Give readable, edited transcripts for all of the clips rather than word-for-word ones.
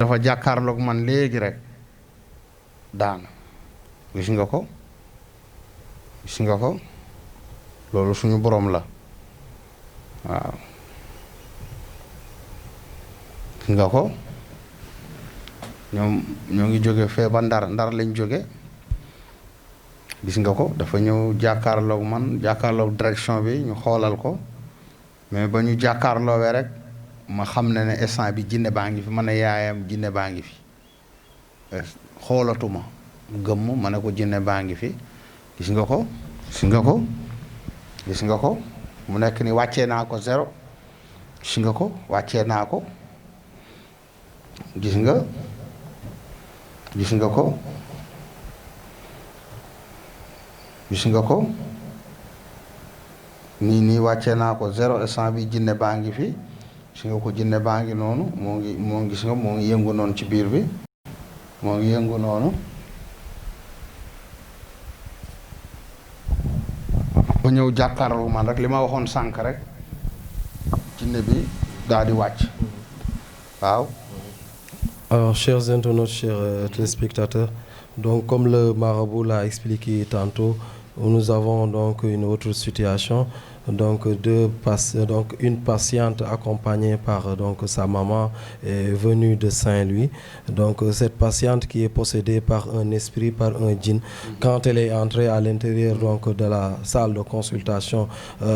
dafa jàkkaarloog man léegi rek daanu gis nga ko loolu suñu borom la waaw gis nga ko ñoom ñoo ngi jóge fee ba ndar lañ jóge gis nga ko dafa ñëw jàkkaarloog man jàkkaarloog direction bi ñu xoolal ko mais ba ñu jàkkaarloowee rek ma xam ne instant bi jinne baa ngi fi ma ne yaayam jinne baa ngi fi xoolatuma gëmm ma ne ko jinne baa ngi fi gis nga ko mu nekk ni wàccee naa ko 0 gis nga ko wàccee naa ko gis nga ko nii wàccee naa ko 0 instant bi jinne baa ngi fi gis nga ko jinne baa ngi noonu moo ngi yëngu noonu ci biir bi moo ngi yëngu noonu ba ñëw jàkkaarloo man rek li ma waxoon sànk rek jinne bi daal di wàcc waaw. Alors, chers internautes, chers téléspectateurs, donc comme le marabout l'a expliqué tantôt, nous avons donc une autre situation. Donc, une patiente accompagnée par sa maman est venue de Saint-Louis. Donc, cette patiente qui est possédée par un esprit, par un djinn, quand elle est entrée à l'intérieur de la salle de consultation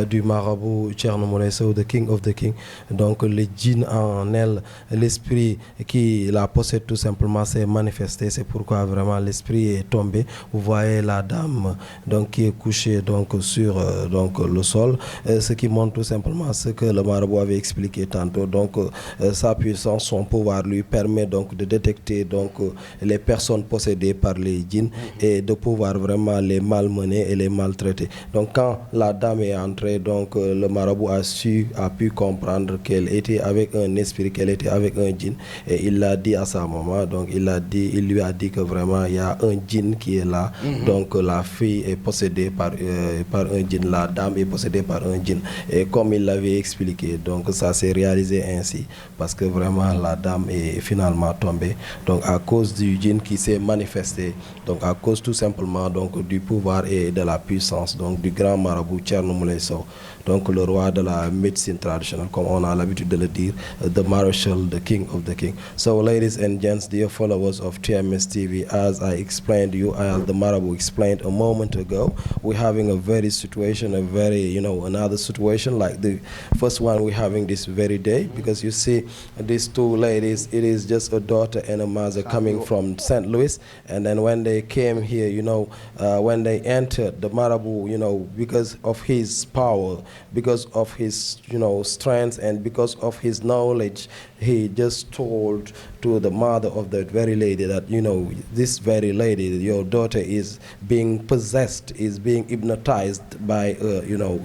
du marabout Thierno Moulé Sow, the King of the King, donc le djinn en elle, l'esprit qui la possède tout simplement s'est manifesté. C'est pourquoi vraiment l'esprit est tombé. Vous voyez la dame qui est couchée sur le sol. Ce qui montre tout simplement ce que le marabout avait expliqué tantôt. Donc, sa puissance, son pouvoir lui permet de détecter les personnes possédées par les djinns et de pouvoir vraiment les malmener et les maltraiter. Donc, quand la dame est entrée, le marabout a pu comprendre qu'elle était avec un esprit, qu'elle était avec un djinn, et il l'a dit à sa maman. Donc, il lui a dit que vraiment il y a un djinn qui est là. Donc, la fille est possédée par un djinn, la dame est possédée par un djinn. Et comme il l'avait expliqué, donc ça s'est réalisé ainsi, parce que vraiment la dame est finalement tombée, donc à cause du djinn qui s'est manifesté, donc à cause tout simplement du pouvoir et de la puissance du grand marabout Thierno Moulé Sow, donc le roi de la médecine traditionnelle, comme on a l'habitude de le dire, the Marshal, the King of the King. So ladies and gents, dear followers of TMS TV, as I explained to you, as the marabout explained a moment ago, we're having a very situation, another situation like the first one we're having this very day, because you see these two ladies, it is just a daughter and a mother coming from St. Louis, and then when they came here, when they entered the marabout, because of his power, because of his strength, and because of his knowledge, he just told to the mother of that very lady that this very lady, your daughter, is being possessed, is being hypnotized by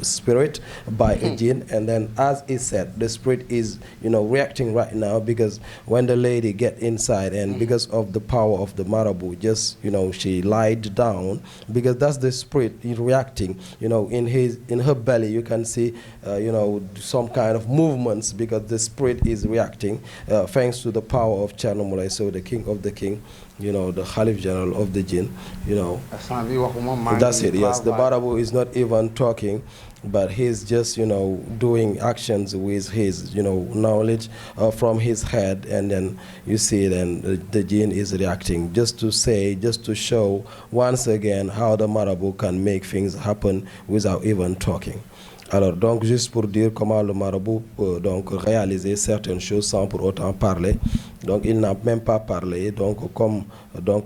spirit, by a jinn. And then, as he said, the spirit is reacting right now, because when the lady get inside, and because of the power of the marabout, just she lied down, because that's the spirit reacting. In her belly you can see some kind of movements, because the spirit is reacting thanks to the power of Thierno Moulé Sow, the King of the King, the Khalif General of the Jinn. That's it. Yes, the marabout is not even talking, but he's just doing actions with his knowledge from his head, and then you see then the jinn is reacting, just to show once again how the marabout can make things happen without even talking. Alors, donc, juste pour dire comment le marabout peut réaliser certaines choses sans pour autant parler. Donc, il n'a même pas parlé, comme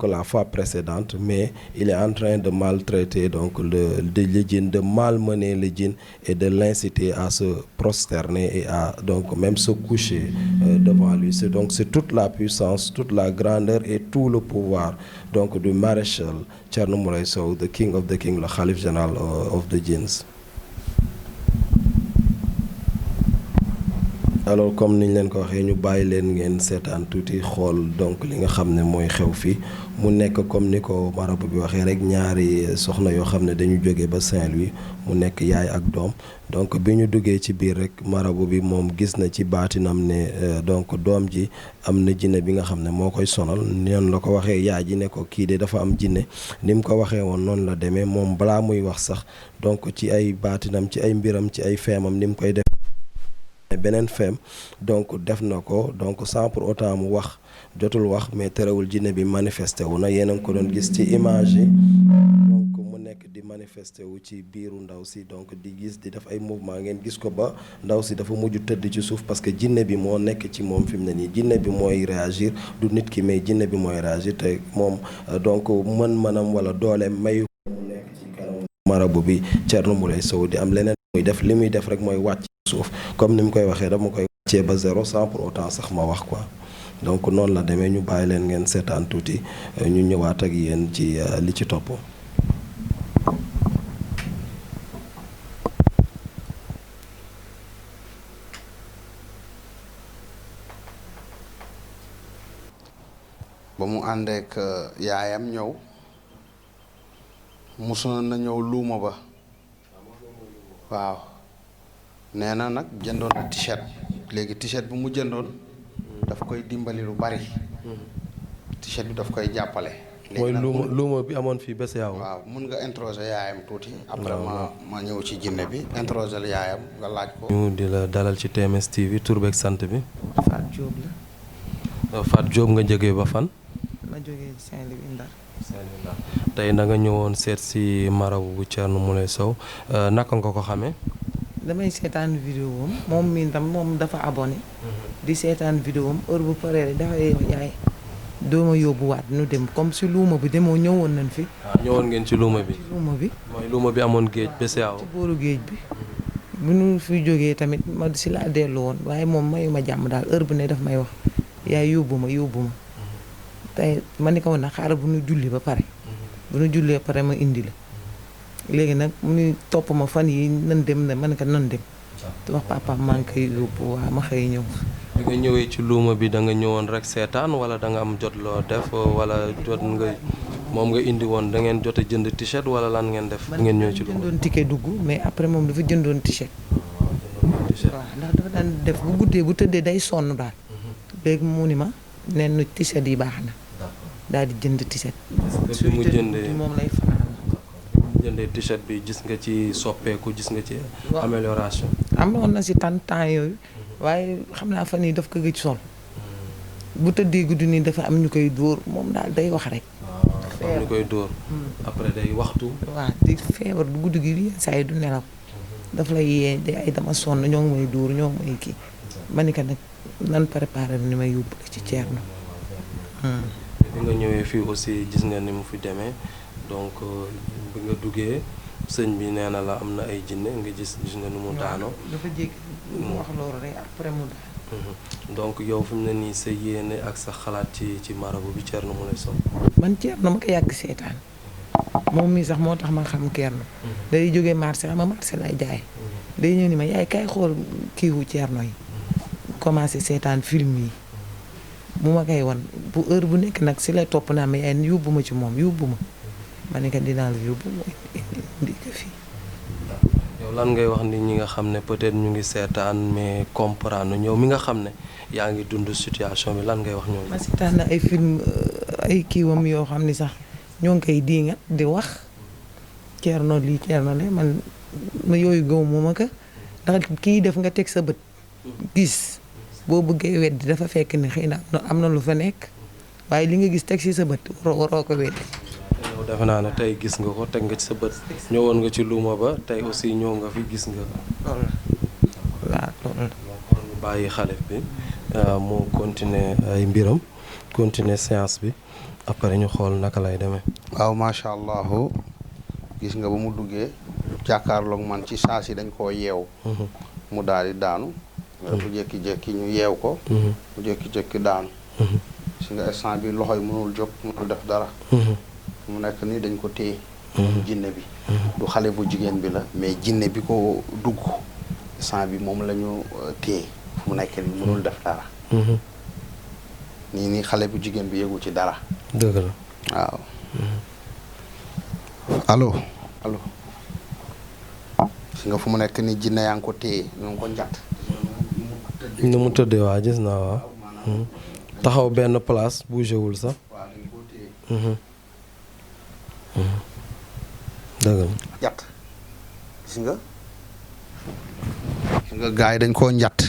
la fois précédente, mais il est en train de maltraiter le djinn, de malmener le djinn et de l'inciter à se prosterner et à même se coucher devant lui. C'est toute la puissance, toute la grandeur et tout le pouvoir du maréchal Thierno Moulé Sow, the King of the King, le Khalif General of the Jinns. alors comme niñ leen ko waxee ñu bàyyi leen ngeen seetaan tuuti xool donc li nga xam ne mooy xew fii mu nekk comme ni ko marabu bi waxee rek ñaari soxna yoo xam ne dañu jóge ba Saint-Louis mu nekk yaay ak doom donc bi ñu duggee ci biir rek marabu bi moom gis na ci baatinam ne donc doom ji am na jinne bi nga xam ne moo koy sonal noonu la ko waxee yaay ji ne ko kii de dafa am jinne ni mu ko waxee woon noonu la demee moom balaa muy wax sax donc ci ay baatinam ci ay mbiram ci ay feemam ni mu koy def beneen feem donc def na ko donc sans pour autant mu wax jotul wax mais terewul jinne bi manifesté wu na yéen a ngi ko doon gis ci image yi donc mu nekk di manifesté wu ci biiru ndaw si donc di gis di def ay mouvement ngeen gis ko ba ndaw si dafa mujj tëdd ci suuf parce que jinne bi moo nekk ci moom fi mu ne nii jinne bi mooy réagir du nit ki mais jinne bi mooy réagir te moom donc mën-mënam wala doole mayu mu nekk ci kanam marabu bi Thierno Moulé Sow di am leneen muy def li muy def rek mooy wàcc suuf comme ni mu koy waxee dama koy wàccee ba zéro sans pour autant sax ma wax quoi donc noonu la demee ñu bàyyi leen ngeen seetaan tuuti ñu ñëwaat ak yéen ci li ci topp. ba mu àndeek yaayam ñëw mosoon na ñëw luuma ba waaw nee na nag jëndoon na t-shirt léegi t-shirt bi mu jëndoon daf koy dimbali lu bari t-shirt bi daf koy jàppale. mooy luuma bi amoon fii bés yaaw. waaw mun nga introduire yaayam tuuti. après ma ñëw ci jinne bi introduire yaayam nga laaj ko. ñu di la dalal ci TMS TV tur beeg sant bi. Fatou Diop la. Fatou Diop nga jógee ba fan. ma jógee Saint-Louis Ndar. tey na nga ñëwoon seet si marabu bu Thierno Moulé Sow naka nga ko xamee. damay seetaan vidéo am moom mii tam moom dafa abonné. di seetaan vidéo am heure bu paree rek dafay yaay doo ma yóbbuwaat nu dem comme si luuma bi demoo ñëwoon nañ fi. ñëwoon ngeen ci luuma bi. ci luuma bi. mooy luuma bi amoon géej bés yaaw. ci booru géej bi. bu ñu fi jógee tamit ma si laa dellu woon waaye moom mayu ma jàmm daal heure bu ne daf may wax yaay yóbbu ma tey ma ni ko woon nag xaaral bu ñu julli ba pare. bu ñu jullee pare ma indi la. léegi nag mu ngi topp ma fan yi nan dem ne ma ne ko nan dem te wax papa maa ngi koy yóbbu waa ma xëy ñëw. bi nga ñëwee ci luuma bi da nga ñëwoon rek seetaan wala da nga am jot loo def wala jot nga moom nga indi woon da ngeen jot a jënd t-shirt wala lan ngeen def. bi ngeen ñëw ci luuma jëndoon ticket dugg mais après moom dafa jëndoon t-shirt. waaw ndax dafa daan def bu guddee bu tëddee day sonn daal. léegi mu ni ma nen t-shirt yi baax na. daal di jënd t-shirt. bi mu jëndee moom lay fanaan. jëndee t-shirt bi gis nga ci soppeeku gis nga ci amélioration. amoon na si temps yooyu waaye xam naa fan yii daf ko gëj sol bu tëddee guddi nii dafa am ñu koy dóor moom daal day wax rek. dafa am ñu koy dóor. après day waxtu. waaw di feebar bu guddi gi yenn saa yi du nelaw daf lay yee day ay dama sonn ñoo ngi may dóor ñoo ngi may kii ma ni ko nag nan préparé ni may yóbbu ci Thierno. bi nga ñëwee fii aussi gis nga ni mu fi demee. donc bi nga duggee sëñ bi nee na la am na ay jinne nga gis nga nu mu daanoo. dafa jékki mu wax loolu rek après mu daan. donc yow fi mu ne nii sa yéene ak sa xalaat ci marabu bi Thierno Moulé Sow. man Thierno ma ko yàgg seetaan moom mii sax moo tax ma xam Thierno. day jógee marché xam nga marché lay jaay. day ñëw ni ma yaay kay xool kiiwu Thierno yi. commencé seetaan film yi. bu ma koy wan bu heure bu nekk nag si lay topp naa ma yaay yóbbu ma ci moom yóbbu ma. ma ne ko dinaa la yóbbu indi ko fii. yow lan ngay wax nit ñi nga xam ne peut-être ñu ngi seetaan mais comprendre ñëw mi nga xam ne yaa ngi dund situation bi lan ngay wax ñooñu. ma seetaan na ay film ay kiiwam yoo xam ni sax ñoo ngi koy diingat di wax Thierno lii Thierno le man ma yooyu gëw mooma ko ndax kii def nga teg sa bët gis boo bëggee weddi dafa fekk ni xëy na am na lu fa nekk waaye li nga gis teg si sa bët waroo ko weddi. yow defe naa ne tey gis nga ko teg nga ci sa bët ñëwoon nga ci luuma ba tey aussi ñëw nga fi gis nga. loolu la waaw loolu la. ñu bàyyi xale bi mu continuer ay mbiram continuer séance bi après ñu xool naka lay demee. waaw macha allah gis nga ba mu duggee jàkkaarloog man ci saa si dañ koo yeew. mu daal di daanu. bu jékki-jékki ñu yeew ko. mu jékki-jékki daanu. si nga instant bi loxo yi mënul jóg mënul def dara. mu nekk nii dañ ko téye. jinne bi. du xale bu jigéen bi la mais jinne bi ko dugg instant bi moom la ñu téye fu mu nekk nii mënul def dara. nii xale bu jigéen bi yëgu ci dara. dëgg la waaw. allo. si nga fu mu nekk nii jinne yaa ngi ko téye ñu ngi ko njatt. nu mu tëddee waa gis naa waaw. taxaw benn place bougé wul sax. waaw dañ ko téye. dëgg la. njatt gis nga gars yi dañ koo njatt.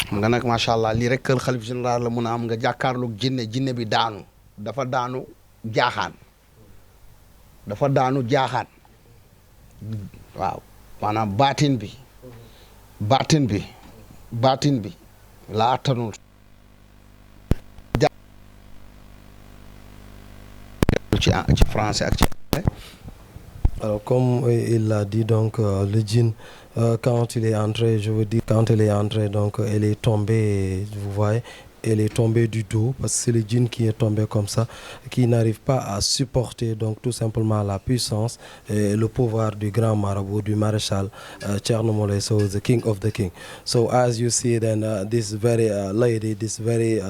xam nga nag macha allah lii rek kër xalif général la mun a am nga jàkkaarloog jinne bi daanu dafa daanu jaaxaan waaw maanaam baatin bi la attanul ci français ak ci alors comme il l'a dit donc le djinn quand il est entré, je veux dire, quand elle est entrée, donc elle est tombée, vous voyez, elle est tombée du dos, parce que c'est le djinn qui est tombé comme ça, qui n'arrive pas à supporter donc tout simplement la puissance et le pouvoir du grand marabout, du maréchal Thierno Moulé Sow, the king of the king. So as you see then this very lady, this very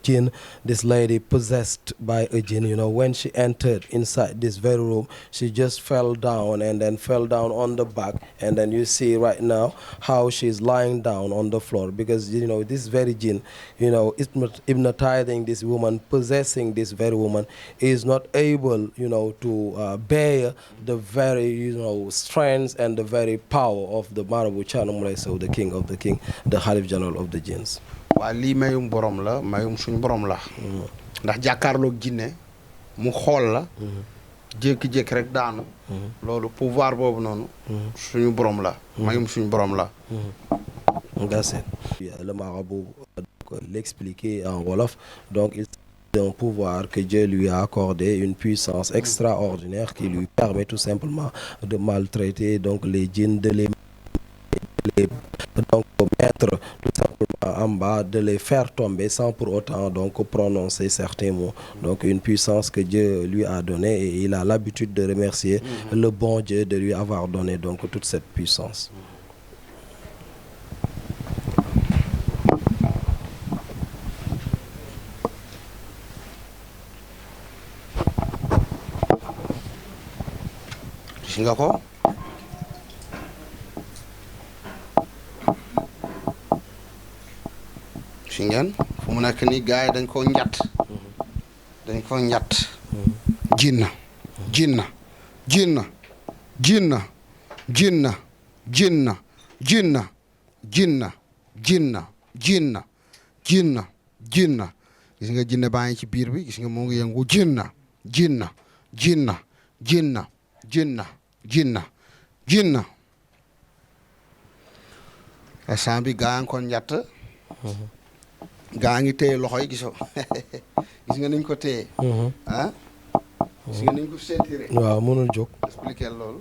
jinn, this lady possessed by a jinn, when she entered inside this very room, she just fell down and then fell down on the back, and then you see right now how she's lying down on the floor, because this very jinn, hypnotizing this woman, possessing this very woman, is not able, to bear the very, strength and the very power of the Marabout Thierno Moulé Sow, the king of the king, the Khalif General of the jinns. waa lii mayum borom la mayum suñu borom la. ndax jàkkaarloog jinne mu xool la. jékki-jékki rek daanu. loolu pouvoir boobu noonu. suñu borom la. mayum suñu borom la. That's it. Le marabout l'expliquer en wolof, donc il s'agit d'un pouvoir que Dieu lui a accordé, une puissance extraordinaire qui lui permet tout simplement de maltraiter donc les djinns, de les donc mettre tout simplement en bas, de les faire tomber sans pour autant donc prononcer certains mots. Donc une puissance que Dieu lui a donnée, et il a l'habitude de remercier le bon Dieu de lui avoir donné donc toute cette puissance. gis nga ko si ngeen fu mu nekk nii gars yi dañ koo njatt jinna gis nga jinne baa ngi ci biir bi gis nga moo ngi yëngu jinna instant bi gaa ngi ko njatt gaa ngi téye loxo yi gisoo gis nga niñ ko téye gis nga niñ ko ceinturé waaw mënul jóg expliquer loolu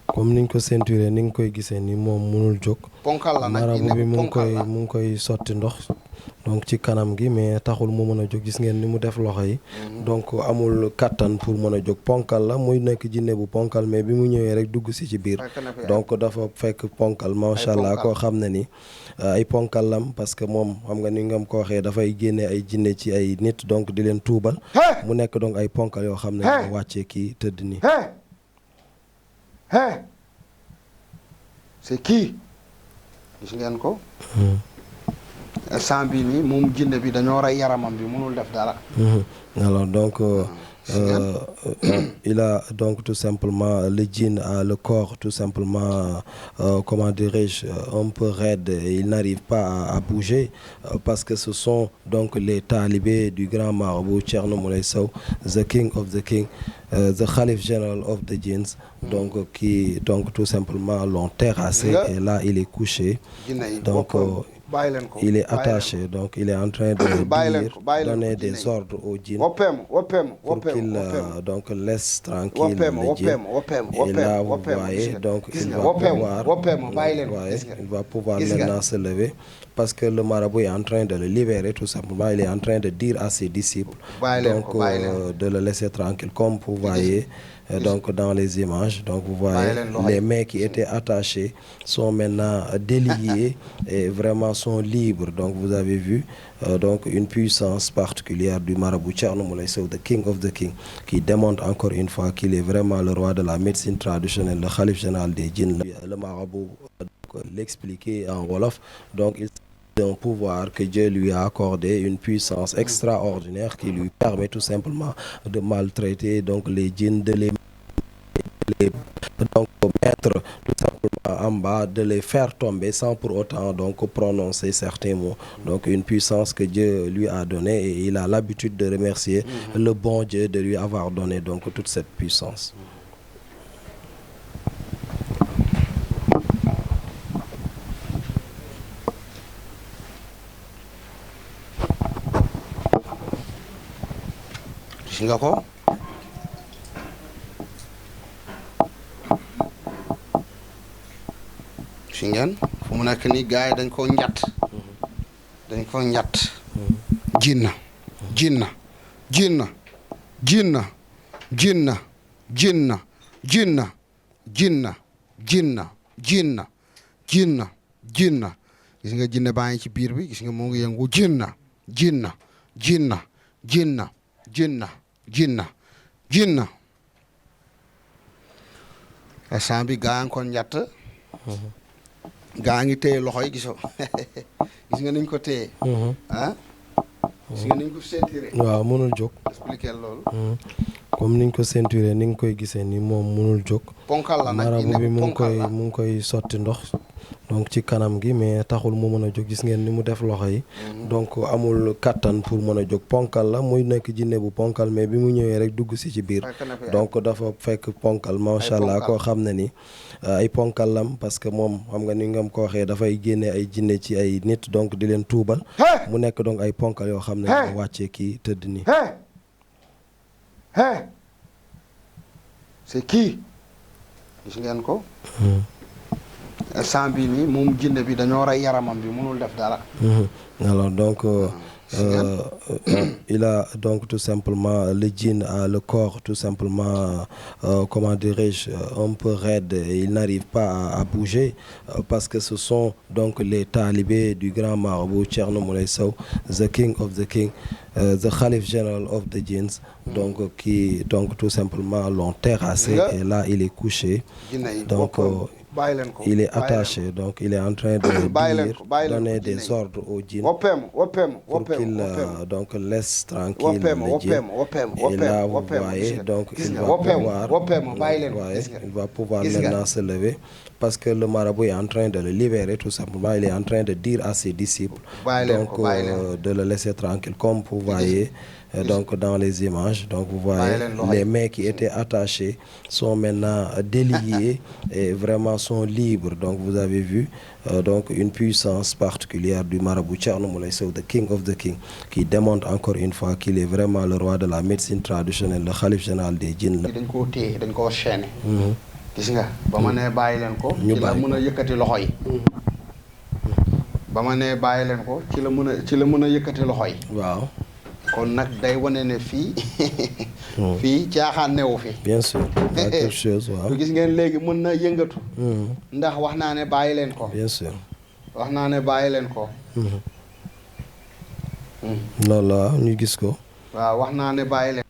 comme niñ ko ceinturé ni nga koy gisee ni moom mënul jóg ponkal la nag marabu bi mu ngi koy sotti ndox donc ci kanam gi, mais taxul mu mën a jóg. Gis ngeen ni mu def loxo yi donc amul kattan pour mën a jóg. Ponkal la muy nekk jinne bu ponkal, mais bi mu ñëwee rek dugg si ci biir donc dafa fekk ponkal macha allah koo xam ne ni ay ponkal lam, parce que moom xam nga ni nga ko waxee dafay génne ay jinne ci ay nit donc di leen tuubal mu nekk donc ay ponkal yoo xam ne ñu wàccee kii tëdd nii. c'est qui gis ngeen ko instant bii nii moom jinne bi dañoo rey yaramam bi mënul def dara. Alors donc il a donc tout simplement, le djinn a le corps tout simplement comment dirais-je, un peu raide, et il n'arrive pas à bouger parce que ce sont donc les talibés du grand marabout Thierno Moulé Sow, the king of the king, the Khalif General of the jinns, donc qui donc tout simplement l'ont terrassé et là il est couché donc il est attaché, donc il est en train de donner des ordres au djinn pour qu'il donc laisse tranquille le djinn. Et là vous voyez donc il va pouvoir maintenant se lever parce que le marabout est en train de le libérer tout simplement. Il est en train de dire à ses disciples donc de le laisser tranquille, comme vous voyez donc dans les images. Donc vous voyez les mains qui étaient attachées sont maintenant déliées et vraiment sont libres. Donc vous avez vu donc une puissance particulière du marabout Thierno Moulay Sow, the king of the king, qui démontre encore une fois qu'il est vraiment le roi de la médecine traditionnelle, le khalife général des djinns. Le marabout l'expliquer en wolof, donc il un pouvoir que Dieu lui a accordé, une puissance extraordinaire qui lui permet tout simplement de maltraiter donc les djinns, de les donc mettre tout simplement en bas, de les faire tomber sans pour autant donc prononcer certains mots. Donc une puissance que Dieu lui a donnée et il a l'habitude de remercier le bon Dieu de lui avoir donné donc toute cette puissance. gis nga ko si ngeen fu mu nekk nii gars yi dañ koo njatt jinna jinna jinna jinna jinna jinna jinna jinna jinna jinna jinna jinna gis nga jinne baa ngi ci biir bi gis nga moo ngi yëngu jinna jinna jinna jinna jinna jinna jinna instant bi gaa ngi ko njatt gaa ngi téye loxo yi gisoo gis nga niñ ko téye ah gis nga niñ ko ceinturé waaw mënul jóg expliquer loolu comme niñ ko ceinturé ni nga koy gisee ni moom mënul jóg ponkal la nag marabu bi mu ngi koy sotti ndox donc ci kanam gi mais taxul mu mën a jóg gis ngeen ni mu def loxo yi donc amul kattan pour mën a jóg ponkal la muy nekk jinne bu ponkal mais bi mu ñëwee rek dugg si ci biir donc dafa fekk ponkal macha allah koo xam ne ni ay ponkal lam parce que moom xam nga ni ngam ko waxee dafay génne ay jinne ci ay nit donc di leen tuubal mu nekk donc ay ponkal yoo xam ne ñoo wàccee kii tëdd nii c'est kii gis ngeen ko instant bii nii moom jinne bi dañoo rey yaramam bi mënul def dara alors donc il a donc tout simplement le djinn a le corps tout simplement comment dirais-je un peu raide et il n'arrive pas à bouger parce que ce sont donc les talibés du grand marabout Thierno Moulay Sow, the king of the king, the Khalif general of the jinns, donc qui donc tout simplement l'ont terrassé et là il est couché donc il est attaché, donc il est en train de donner des ordres au djinn pour qu'il donc laisse tranquille le djinn. Et là, vous voyez, donc il va pouvoir maintenant se lever parce que le marabout est en train de le libérer tout simplement. Il est en train de dire à ses disciples donc de le laisser tranquille, comme vous voyez. Donc dans les images, donc vous voyez les mains qui étaient attachées sont maintenant déliées et vraiment sont libres. Donc vous avez vu donc une puissance particulière du marabout Thierno Moulay Sow, the king of the king, qui démontre encore une fois qu'il est vraiment le roi de la médecine traditionnelle, le khalife général des djinns. dañ koo téye dañ koo chaîné. gis nga ba ma nee bàyyi leen ko. ci la mën a yëkkati loxo yi. ba ma nee bàyyi leen ko ci la mën a yëkkati loxo yi. waaw. kon nag day wane ne fii fii caaxaan newu fi. bien sûr quelque chose waaw. gis ngeen léegi mën na yëngatu. ndax wax naa ne bàyyi leen ko. bien sûr. wax naa ne bàyyi leen ko. loolu la ñu gis ko. waaw wax naa ne bàyyi leen.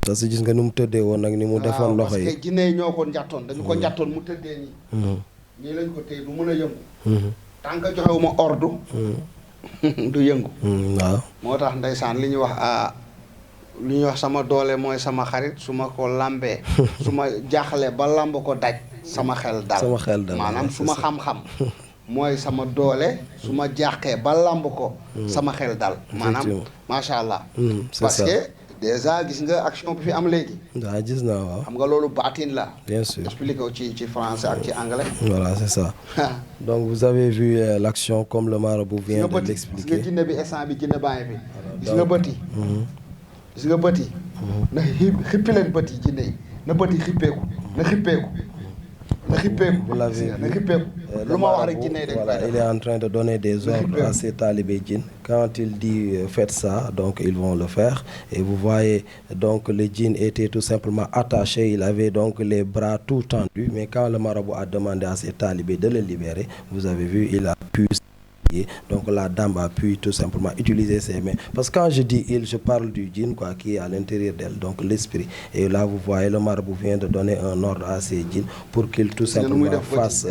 parce que gis nga ni mu tëddee woon nag ni mu defoon loxo yi. parce que jinne yi ñoo ko njattoon dañu ko njattoon mu tëddee nii. ñii lañ ko téye du mën a yëngu. tant que joxewuma ordre. du yëngu. waaw moo tax ndeysaan li ñuy wax sama doole mooy sama xarit su ma ko lambee su ma jaaxlee ba lamb ko daj sama xel dal maanaam su ma xam-xam mooy sama doole su ma jaaxee ba lamb ko sama xel dal maanaam macha allah parce que déjà gis nga action bi fi am léegi. waaw gis naa waaw. xam nga loolu baatin la. bien sûr expliqué ko ci français ak ci anglais. voilà c'est ça. donc vous avez vu l'action comme le marabout vient de l'expliquer. gis nga jinne bi instant bi jinne baa ngi fi. gis nga bët yi. gis nga bët yi. na xippi leen bët yi jinne yi na bët yi xippeeku na xippeeku. vous l'avez vu. Le marabout, voilà, il est en train de donner des ordres à ses talibés djinns. Quand il dit faites ça, donc ils vont le faire. Et vous voyez, donc le djinn était tout simplement attaché, il avait donc les bras tout tendus. Mais quand le marabout a demandé à ses talibés de le libérer, vous avez vu, il a pu. Donc la dame a pu tout simplement utiliser ses mains. Parce que quand je dis il, je parle du djinn quoi, qui est à l'intérieur d'elle, donc l'esprit. Et là, vous voyez, le marabout vient de donner un ordre à ses djinns pour qu'il tout simplement fasse,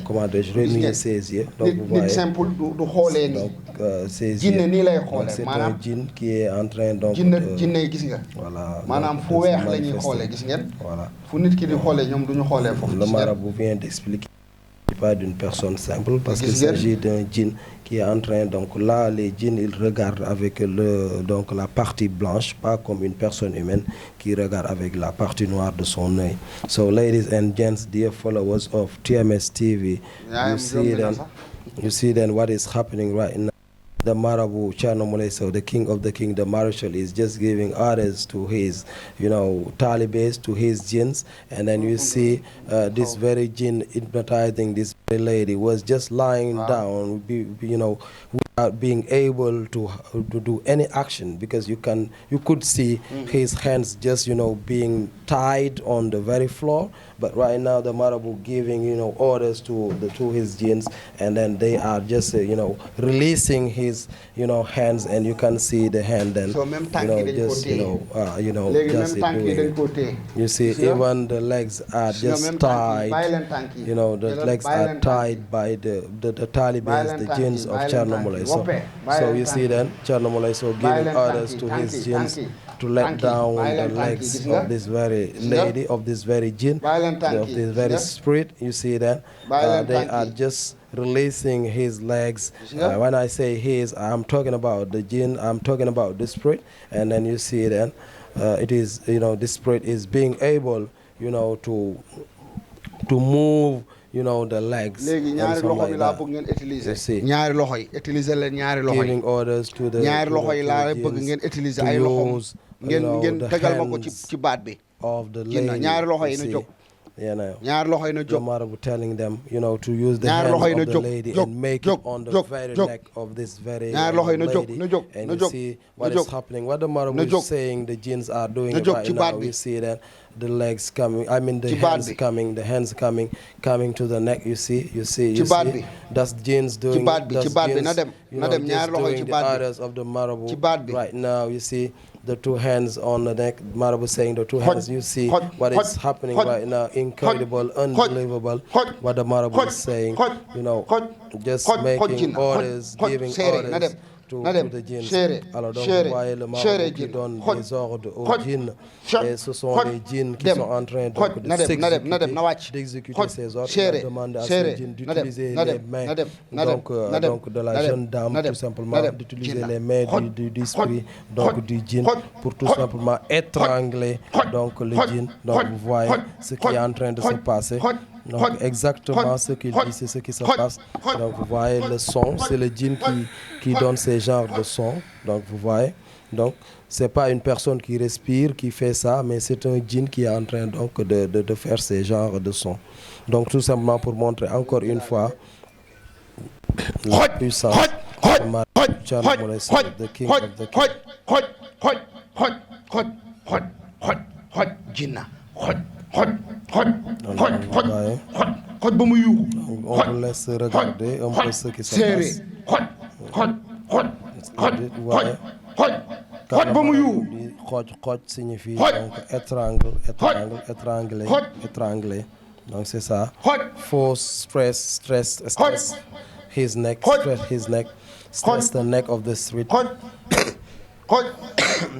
comment dire, remuer ses yeux. Donc vous voyez, donc, ses yeux. Donc, c'est un djinn qui est en train donc voilà. Voilà. Le marabout vient d'expliquer. Pas d'une personne simple parce qu'il s'agit d'un djinn qui est en train, donc là les djinns ils regardent avec donc la partie blanche, pas comme une personne humaine qui regarde avec la partie noire de son œil. So ladies and gents, dear followers of TMS TV, you see then what is happening right now. The Marabout Thierno Moule Sow, the king of the king, the marshal, is just giving orders to his, talibés, to his jinns, and then you see this very jinn hypnotizing this very lady was just lying down, without being able to do any action, because you could see his hands just being tied on the very floor. But right now the Marabout giving orders to his jinns, and then they are just releasing his hands, and you can see the hand then just you see even the legs are just tied, the legs are tied by the talibans, the jinns of Thierno Moule Sow. So you see then Thierno Moule Sow giving orders to his jinns to let down the legs of this very lady, of this very jinn, of this very spirit. You see that they are just releasing his legs. When I say his, I'm talking about the jinn, I'm talking about the spirit. And then you see then it is, the spirit is being able, to move, the legs. And something like that. You see. Giving orders to the jinns to use the hands of the lady. The Marabout telling them, to use the hands of the lady and make it on the very neck of this very lady. And you see what is happening. What the Marabout is saying the jinns are doing right now. You see that the legs coming, the hands coming to the neck. You see. That's jinns doing, just doing the orders of the Marabout right now. You see the two hands on the neck. Marabout saying the two hands. You see what is happening right now. Incredible, unbelievable. What the Marabout is saying. Just making orders, giving orders to the djinns. Alors donc vous voyez le marabout qui donne des ordres aux djinns, et ce sont les djinns qui sont en train donc d'exécuter ces ordres. Il a demandé à ces djinns d'utiliser les mains donc de la jeune dame, tout simplement d'utiliser les mains du esprit donc du djinn pour tout simplement étrangler donc le djinn. Donc vous voyez ce qui est en train de se passer. Donc exactement ce qu'il dit, c'est ce qui se passe. Donc vous voyez le son, c'est le djinn qui donne ces genres de sons. Donc vous voyez, donc c'est pas une personne qui respire qui fait ça, mais c'est un djinn qui est en train donc de faire ces genres de sons. Donc tout simplement pour montrer encore une fois la puissance de Marabout Thierno Moule Sow, the king of the king. On vous laisse regarder un peu ce qui se passe. Khoj signifie donc étrangler. Donc c'est ça. Force, stress his neck, stress the neck of the street. You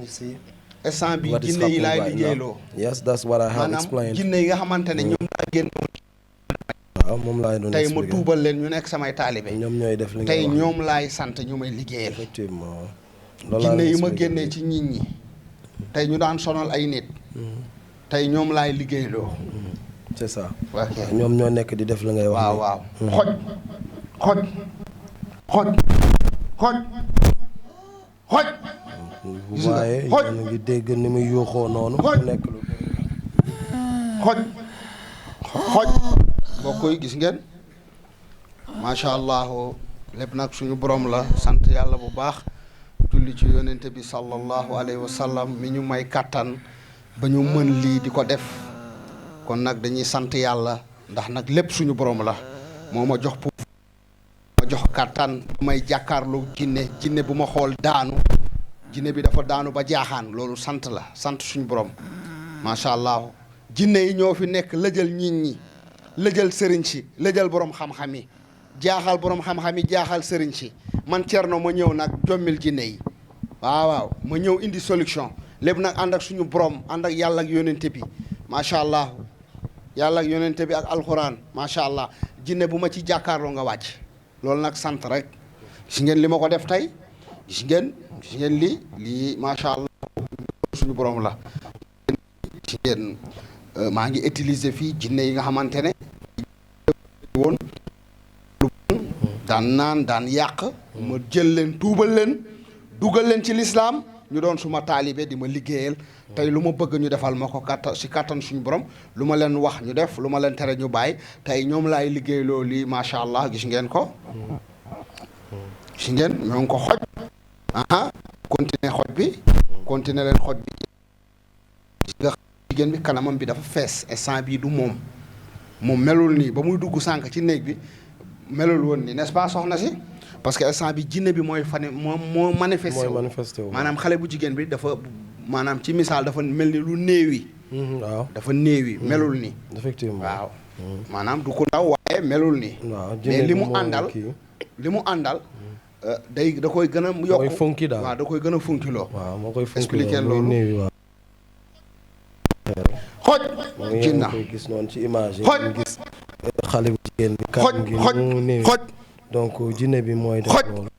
see. What is happening right now. Yes, that's what I have explained. Moom laay doon tey ma tuubal leen ñu nekk samay taalibe ñoom ñooy def li nga tey ñoom laay sant ñu may liggéeyal. Effectivement. jinne yi ma génnee ci nit ñi tey ñu daan sonal ay nit tey ñoom laay liggéeyloo. C'est ça. ñoom ñoo nekk di def li ngay wax. waaw xoj. Vous voyez yéen a ngi dégg ni muy yuuxoo noonu. Mu nekk lu xoj xoj mbokk yi gis ngeen macha allah lépp nag suñu borom la sant yàlla bu baax julli ci yonente bi sallallahu alayhi wa sallam mi ñu may kàttan ba ñu mën lii di ko def kon nag dañuy sant yàlla ndax nag lépp suñu borom la moo ma jox pouvoir ma jox kàttan bu may jàkkaarloo jinne bu ma xool daanu jinne bi dafa daanu ba jaaxaan loolu sant la sant suñu borom macha allah jinne yi ñoo fi nekk lëjal nit ñi lëjal sëriñ si lëjal borom xam-xam yi jaaxal borom xam-xam yi jaaxal sëriñ si man Thierno ma ñëw nag jommil jinne yi waaw ma ñëw indi solution lépp nag ànd ak suñu borom ànd ak yàlla ak yonente bi macha allah yàlla ak yonente bi ak alxuraan macha allah jinne bu ma ci jàkkaarloo nga wàcc loolu nag sant rek gis ngeen li ma ko def tey gis ngeen lii macha allah suñu borom la gis ngeen maa ngi utiliser fii jinne yi nga xamante ne woon daan naan daan yàq ma jël leen tuubal leen dugal leen ci lislaam ñu doon suma taalibe di ma liggéeyal tey lu ma bëgg ñu defal ma ko kàttan suñu borom lu ma leen wax ñu def lu ma leen tere ñu bàyyi tey ñoom laay liggéey loolu lii macha allah gis ngeen ko gis ngeen ñoo ngi ko xoj continuer xoj bi continuer leen xoj bi gis nga jigéen bi kanamam bi dafa fees instant bii du moom melul nii ba muy dugg sànq ci néeg bi melul woon nii n'est-ce pas soxna si parce que instant bi jinne bi mooy moo manifesté wu maanaam xale bu jigéen bi dafa maanaam ci misaal dafa mel ni lu néewi waaw dafa néewi melul nii effectivement waaw maanaam du ko ndaw waaye melul nii mais li mu àndal da koy gën a yokk funki daal waaw da koy gën a funkiloo waaw moo koy funki expliquer loolu loolu xoj jinna koy gis noonu ci image yi xoj gis xale bu jigéen bi xoj ngi xoj mu néew xoj donc jinne bi mooy def xoj loolu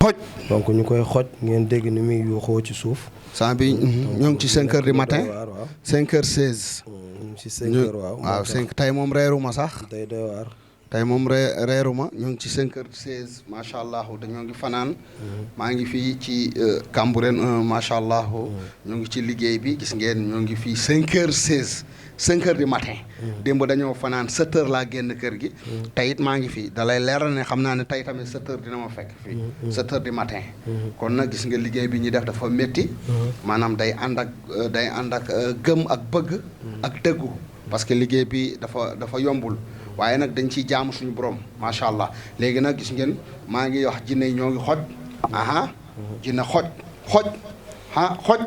xoj donc ñu koy xoj ngeen dégg ni muy yuuxoo ci suuf saa bi ñoo ngi ci 5 heures du matin 5 heures 16 ñu ci 5 heures waaw 5 tey moom reeruma sax day doy waar tey moom reeruma ñoo ngi ci 5 heures 16 macha allah dañoo ngi fanaan maa ngi fii ci Cambérène macha allah ñoo ngi ci liggéey bi gis ngeen ñoo ngi fii 5 heures 16 5 heures du matin démb dañoo fanaan 7 heures laa génn kër gi tey it maa ngi fii dalay leeral ne xam naa ne tey tamit 7 heures dina ma fekk fii 7 heures du matin kon nag gis nga liggéey bi ñuy def dafa métti maanaam day ànd ak gëm ak bëgg ak dëggu parce que liggéey bi dafa yombul waaye nag dañ ciy jaamu suñu borom macha allah léegi nag gis ngeen maa ngi wax jinne yi ñoo ngi xoj jinne xoj xoj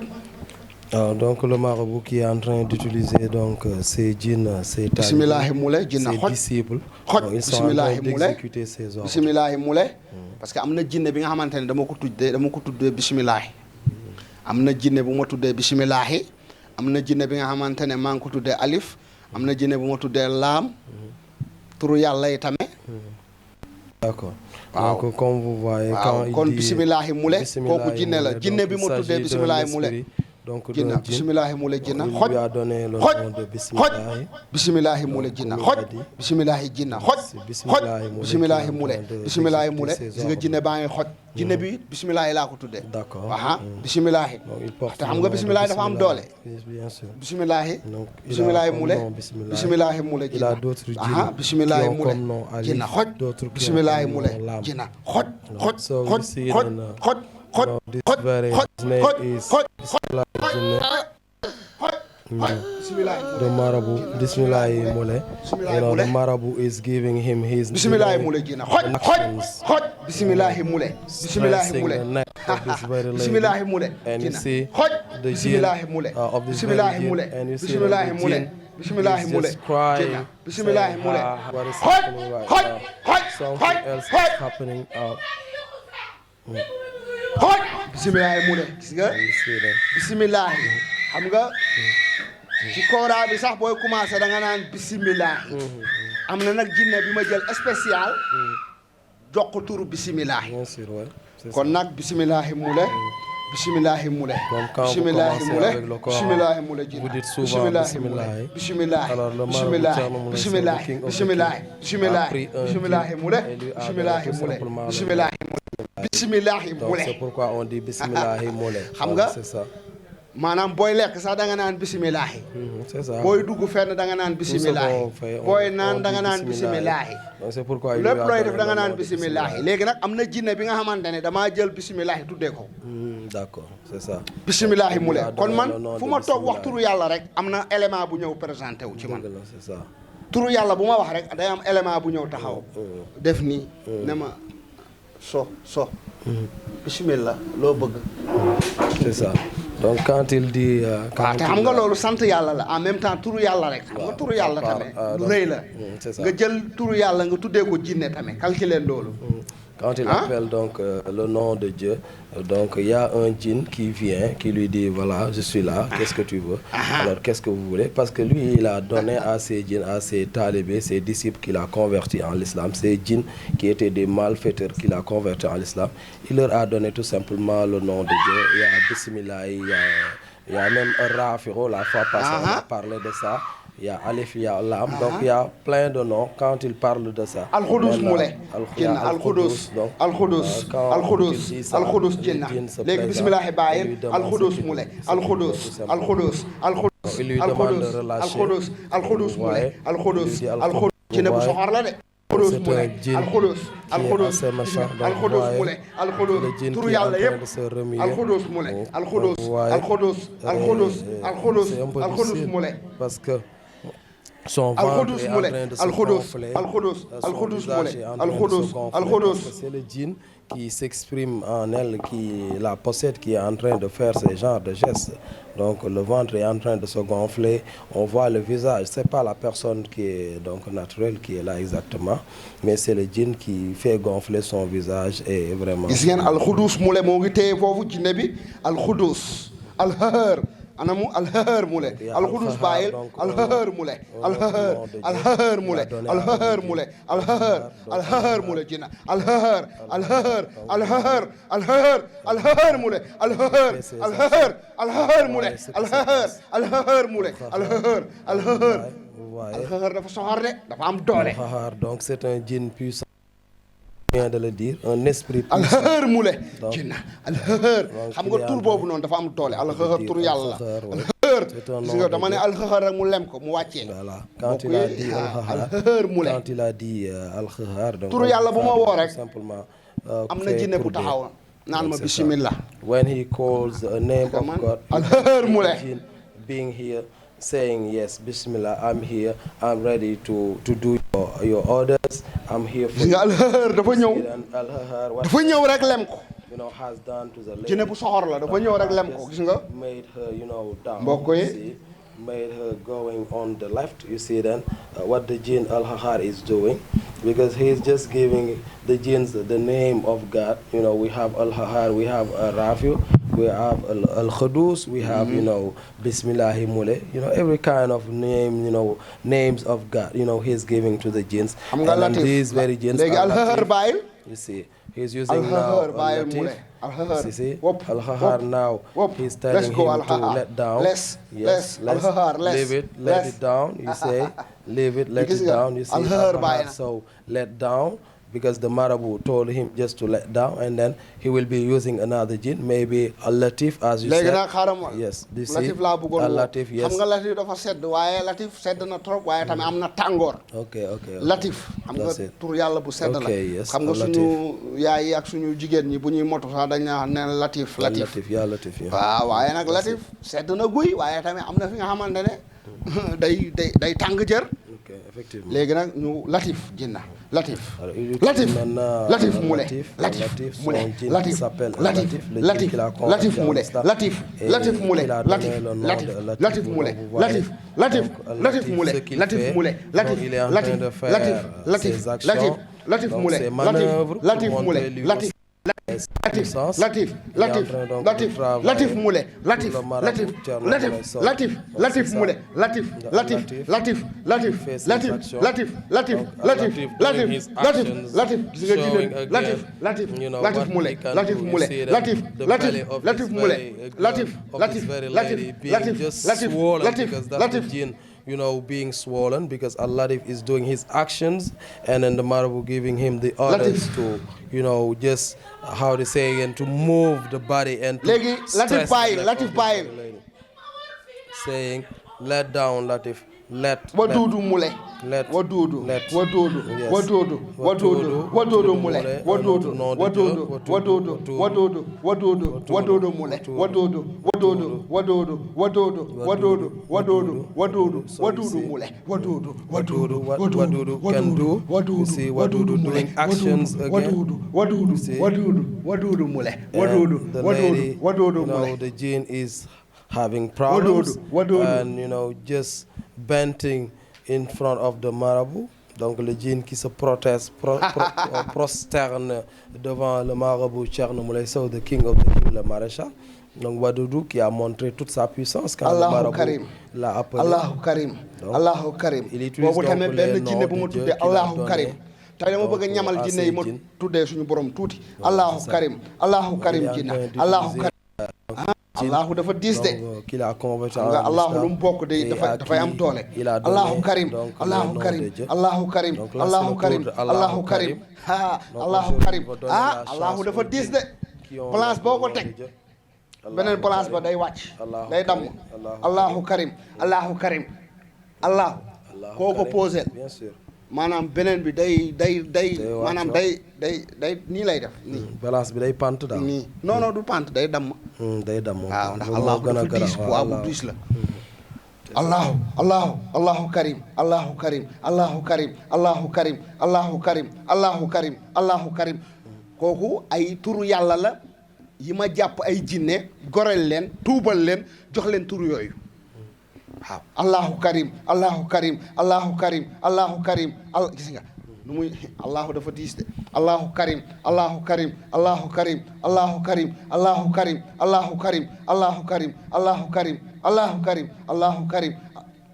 donc le marabout qui est en train d'utiliser donc ces djinns, ces bismillahi moulay jinna ses disciples xoj ils sont en bismillahi train moulay d'exécuter ces ordres. bismillahi moulay parce que am na jinne bi nga xamante ne dama ko tuddee bismillahi am na jinne bu ma tuddee bismillahi am na jinne bi nga xamante ne maa ngi ko tuddee alif am na jinne bu ma tuddee laam turu yàlla yi tamit d'accord waaw donc comme vous voyez waaw quand kon il dit bismillahi moulay kooku jinne la jinne bi ma tuddee bismillahi moulay donc jinna bismillahi moulay jinna il xoj lui a donné le xoj nom de xoj bismillahi bismillahi moulay jinna xoj bismillahi jinna xoj xoj bismillahi moulay bismillahi moulay gis nga jinne baa ngi xoj jinne bi bismillahi laa ko tuddee d'accord bismillahi donc il porte te xam le nga nom de bismillahi dafa am doole bien sûr bismillahi donc bismillahi moulay bismillahi bismillahi moulay il a jinna d'autres djinns bismillahi qui ont moulay comme nom alif, jinna xoj d'autres qui ont bismillahi comme moulay nom lam. jinna xoj xoj So we xoj see xoj then, xoj xoj no, this xoj very xoj name xoj is xoj Bismillah jinne bismillahi the marabout Bismillahi Moulay. Bismillahi You know, the Moulay. marabout is giving him his bismillahi moulay jinna xoj xoj actions, xoj bismillahi moulay bismillahi stressing moulay the neck of this very lady. bismillahi moulay And you jinna see xoj the bismillahi jinn moulay of this very bismillahi jinn, moulay and you see bismillahi the moulay jinn bismillahi is moulay just crying, jinna bismillahi saying, moulay what is xoj happening right xoj now? xoj Something xoj else xoj is happening out. xoj bismillahi moulay gis nga You see that? bismillahi xam nga ci kooraa bi sax booy commencé da nga naan bismillahi am na nag jinne bi ma jël spécial jox ko turu bismillahi Bien sûr, ouais. C'est kon nag bismillahi moulay bismillahi moulay Donc, quand vous bismillahi commencez moulay avec le Coran, bismillahi moulay vous dites souvent bismillahi bismillahi Alors, le bismillahi marabout Moulay, bismillahi c'est le king of the bismillahi king, bismillahi a pris un bismillahi king moulay et lui a bismillahi donné tout moulay simplement le bismillahi moulay bismillahi Donc moulay c'est pourquoi on dit Bismillahi Moulay. Xam Voilà, nga c'est ça. maanaam booy lekk sax da nga naan bisimilahi. C'est ça. booy dugg fenn da nga naan bisimilahi. booy naan da nga naan bisimilahi. donc c'est pourquoi lépp looy def da nga naan bisimilahi. léegi nag am na jinne bi nga xamante ne damaa jël bisimilahi tuddee ko. d'accord c'est ça. bisimilahi mu le kon man fu ma toog wax turu yàlla rek am na élément bu ñëw présenté wu ci man. c'est ça. turu yàlla bu ma wax rek day am élément bu ñëw taxaw. def nii ne ma so bismillah loo bëgg. c'est ça donc quand il dit. waaw te xam nga loolu sant yàlla la en même temps turu yàlla rek. xam nga turu yàlla tamit lu rëy la. c'est ça nga jël turu yàlla nga tuddee ko jinne tamit calculer loolu. Quand il appelle donc le nom de Dieu, donc il y a un djinn qui vient, qui lui dit voilà, je suis là, qu'est-ce que tu veux? Alors qu'est-ce que vous voulez? Parce que lui, il a donné à ses djinns, à ses talibés, ses disciples qu'il a convertis en l'islam, ces djinns qui étaient des malfaiteurs qu'il a convertis en l'islam, il leur a donné tout simplement le nom de Dieu. Il y a Bismillah, il y a même Rafiro, la fois passée, on a parlé de ça. Il y a Alif, il y a Lam, donc il y a plein de noms quand il parle de ça. Al-Khoudous Moulay, Al-Khoudous, Al-Khoudous, Al-Khoudous, Al-Khoudous Djinna. Léegi bismillah bàyyil Al-Khoudous Moulay, Al-Khoudous, Al-Khoudous, Al-Khoudous, Il lui demande de relâcher. Al-Khoudous Moulay, Al-Khoudous, Al-Khoudous Djinna bu soxor la de. C'est un djinn qui est assez méchant. Al-Khoudous Moulay, Al-Khoudous, le djinn turu qui est en yàlla train yëpp. de se remuer. Al-Khoudous Moulay, Al-Khoudous, Ouais. Al-Khoudous, Al-Khoudous, Al-Khoudous, C'est un peu Al-Khoudous difficile Moulay. parce que son ventre Al-Khoudous est en Moulay, train de se Al-Khoudous, gonfler. Al-Khoudous, Son Al-Khoudous visage Moulay, est en train de se Al-Khoudous, gonfler Al-Khoudous. parce que c'est le djinn qui s'exprime en elle, qui la possède, qui est en train de faire ce genre de gestes. Donc le ventre est en train de se gonfler, on voit le visage, c'est pas la personne qui est donc naturelle qui est là exactement, mais c'est le djinn qui fait gonfler son visage et vraiment. gis ngeen Al-Khoudous Moulay moo ngi téye foofu jinne bi Al-Khoudous Al-Khahar anamu Al-Khahar Moulay Al-Khoudous bàyyil Al-Khahar Moulay Al-Khahar Al-Khahar Moulay Al-Khahar Moulay Al-Khahar Al-Khahar Moulay jinna Al-Khahar Al-Khahar Al-Khahar Al-Khahar Al-Khahar Moulay Al-Khahar Al-Khahar Al-Khahar Moulay Al-Khahar Al-Khahar Moulay Al-Khahar Al-Khahar Al-Khahar dafa soxor de dafa am doole. Al-Khahar, donc c'est un djinn puissant. Vient de le dire, un esprit puissant. Al-Khahar Moulay jinna Al-Khahar xam nga tur boobu noonu dafa am doole Al-Khahar tur yàlla la Al-Khahar gis nga dama ne Al-Khahar rek mu lem ko mu wàccee. Voilà quand il a dit Al-Khahar Moulay quand il a dit Al-Khahar donc turu yàlla bu ma woo rek simplement am na jinne bu taxaw naan ma bismillah. when he calls the name of God, Al-Khahar Moulay jinn being here saying yes bismillah, I'm here, I'm ready to do your orders, I'm here for gis nga Al-Khahar dafa ñëw Al-Khahar what dafa ñëw rek lem ko has done to the lady, jinne bu soxor la dafa ñëw rek lem ko gis nga made her down, mbokk yi. you see, made her going on the left, you see then what the jinn Al-Khahar is doing, because he is just giving the jinns the name of God. We have Al-Khahar, we have Rafi, we have Al-Khoudous, we have Bismillahi Moulay, every kind of name, names of God, he's giving to the jinns. And these very jinns léegi Al-Khahar bàyyil you see, he's using now Al-Latif. You see, Al-Khahar now, he's telling him to let down. Less, Al-Khahar, leave it, let it down. You say, leave it, let it down. You see, Al-Khahar, so let down, because the Marabu told him just to let down, and then he will be using another jinn, maybe Al-Latif, as you said. léegi nag xaaral ma Yes, this is Latif laa bëggoon Al-Latif, yes. xam nga Latif dafa sedd waaye Latif sedd na trop waaye tamit am na tàngoor. Okay. Latif xam nga tur yàlla bu sedd la. xam nga suñu yaay yi ak suñu jigéen ñi bu ñuy motu sax dañ ne Latif. Latif. waaw waaye nag Latif sedd na guy waaye tamit am na fi nga xamante ne day tàng jër. Effectivement. léegi nag ñu Latif jinna Latif Moulay Latif Moulay Latif Moulay Latif Moulay Latif Moulay Latif Moulay Latif Moulay being swollen, because Al-Latif is doing his actions, and then the Marabu giving him the orders to, just how they say again, to move the body and to léegi Latif bàyyil saying, let down Latif. Wadudu mule. Wadudu. Wadudu. Wadudu. Wadudu. Wadudu mule. Wadudu. Wadudu. Wadudu. Wadudu. Wadudu. Wadudu mule. Wadudu. Wadudu. Wadudu. Wadudu. Wadudu. Wadudu. Wadudu. Wadudu mule. Wadudu. Wadudu. Wadudu can do. You see Wadudu doing actions again. Wadudu. Wadudu. Wadudu. Wadudu mule. Wadudu. Wadudu. Wadudu mule. The jinn is having problems and just bending in front of the marabout. Donc le djinn qui se prosterne devant le marabout Thierno Moulay Sow, the king of the king, le maréchal. Donc Wadoudou qui a montré toute sa puissance quand le marabout l'a appelé. Allahu Karim. Allahu Karim. Il utilise donc les noms de Dieu qu'il a donné. tay dama bëgg ñamal jinne yi mo tuddé suñu borom tuuti. Allahu Karim. Allahu Karim jinna. Allahu Karim. Allahu dafa diis de qu'il a converti nga Allahu lu mu bokk de dafay am doole. Allahu Karim. Allahu Karim. Allahu Karim. Allahu Karim. Allahu Karim. Allahu Karim. Allahu dafa diis de place boo ko teg beneen place ba day wàcc day damm. Allahu Karim. Allahu Karim. Allahu koo ko posé maanaam beneen bi day maanaam day nii lay def nii balance bi day pant daal nii non du pant day damm waaw ndax Allahu dafa diis poids bu diis la. Allahu Karim. Allahu Karim. Allahu Karim. Allahu Karim. Allahu Karim. Allahu Karim. Allahu Karim kooku ay turu yàlla la yi ma jàpp ay jinne gorel leen tuubal leen jox leen turu yooyu waaw. Allahu Karim. Allahu Karim. Allahu Karim. Allahu Karim gis nga nu muy Allahu dafa diis de. Allahu Karim. Allahu Karim. Allahu Karim. Allahu Karim. Allahu Karim. Allahu Karim. Allahu Karim. Allahu Karim. Allahu Karim. Allahu Karim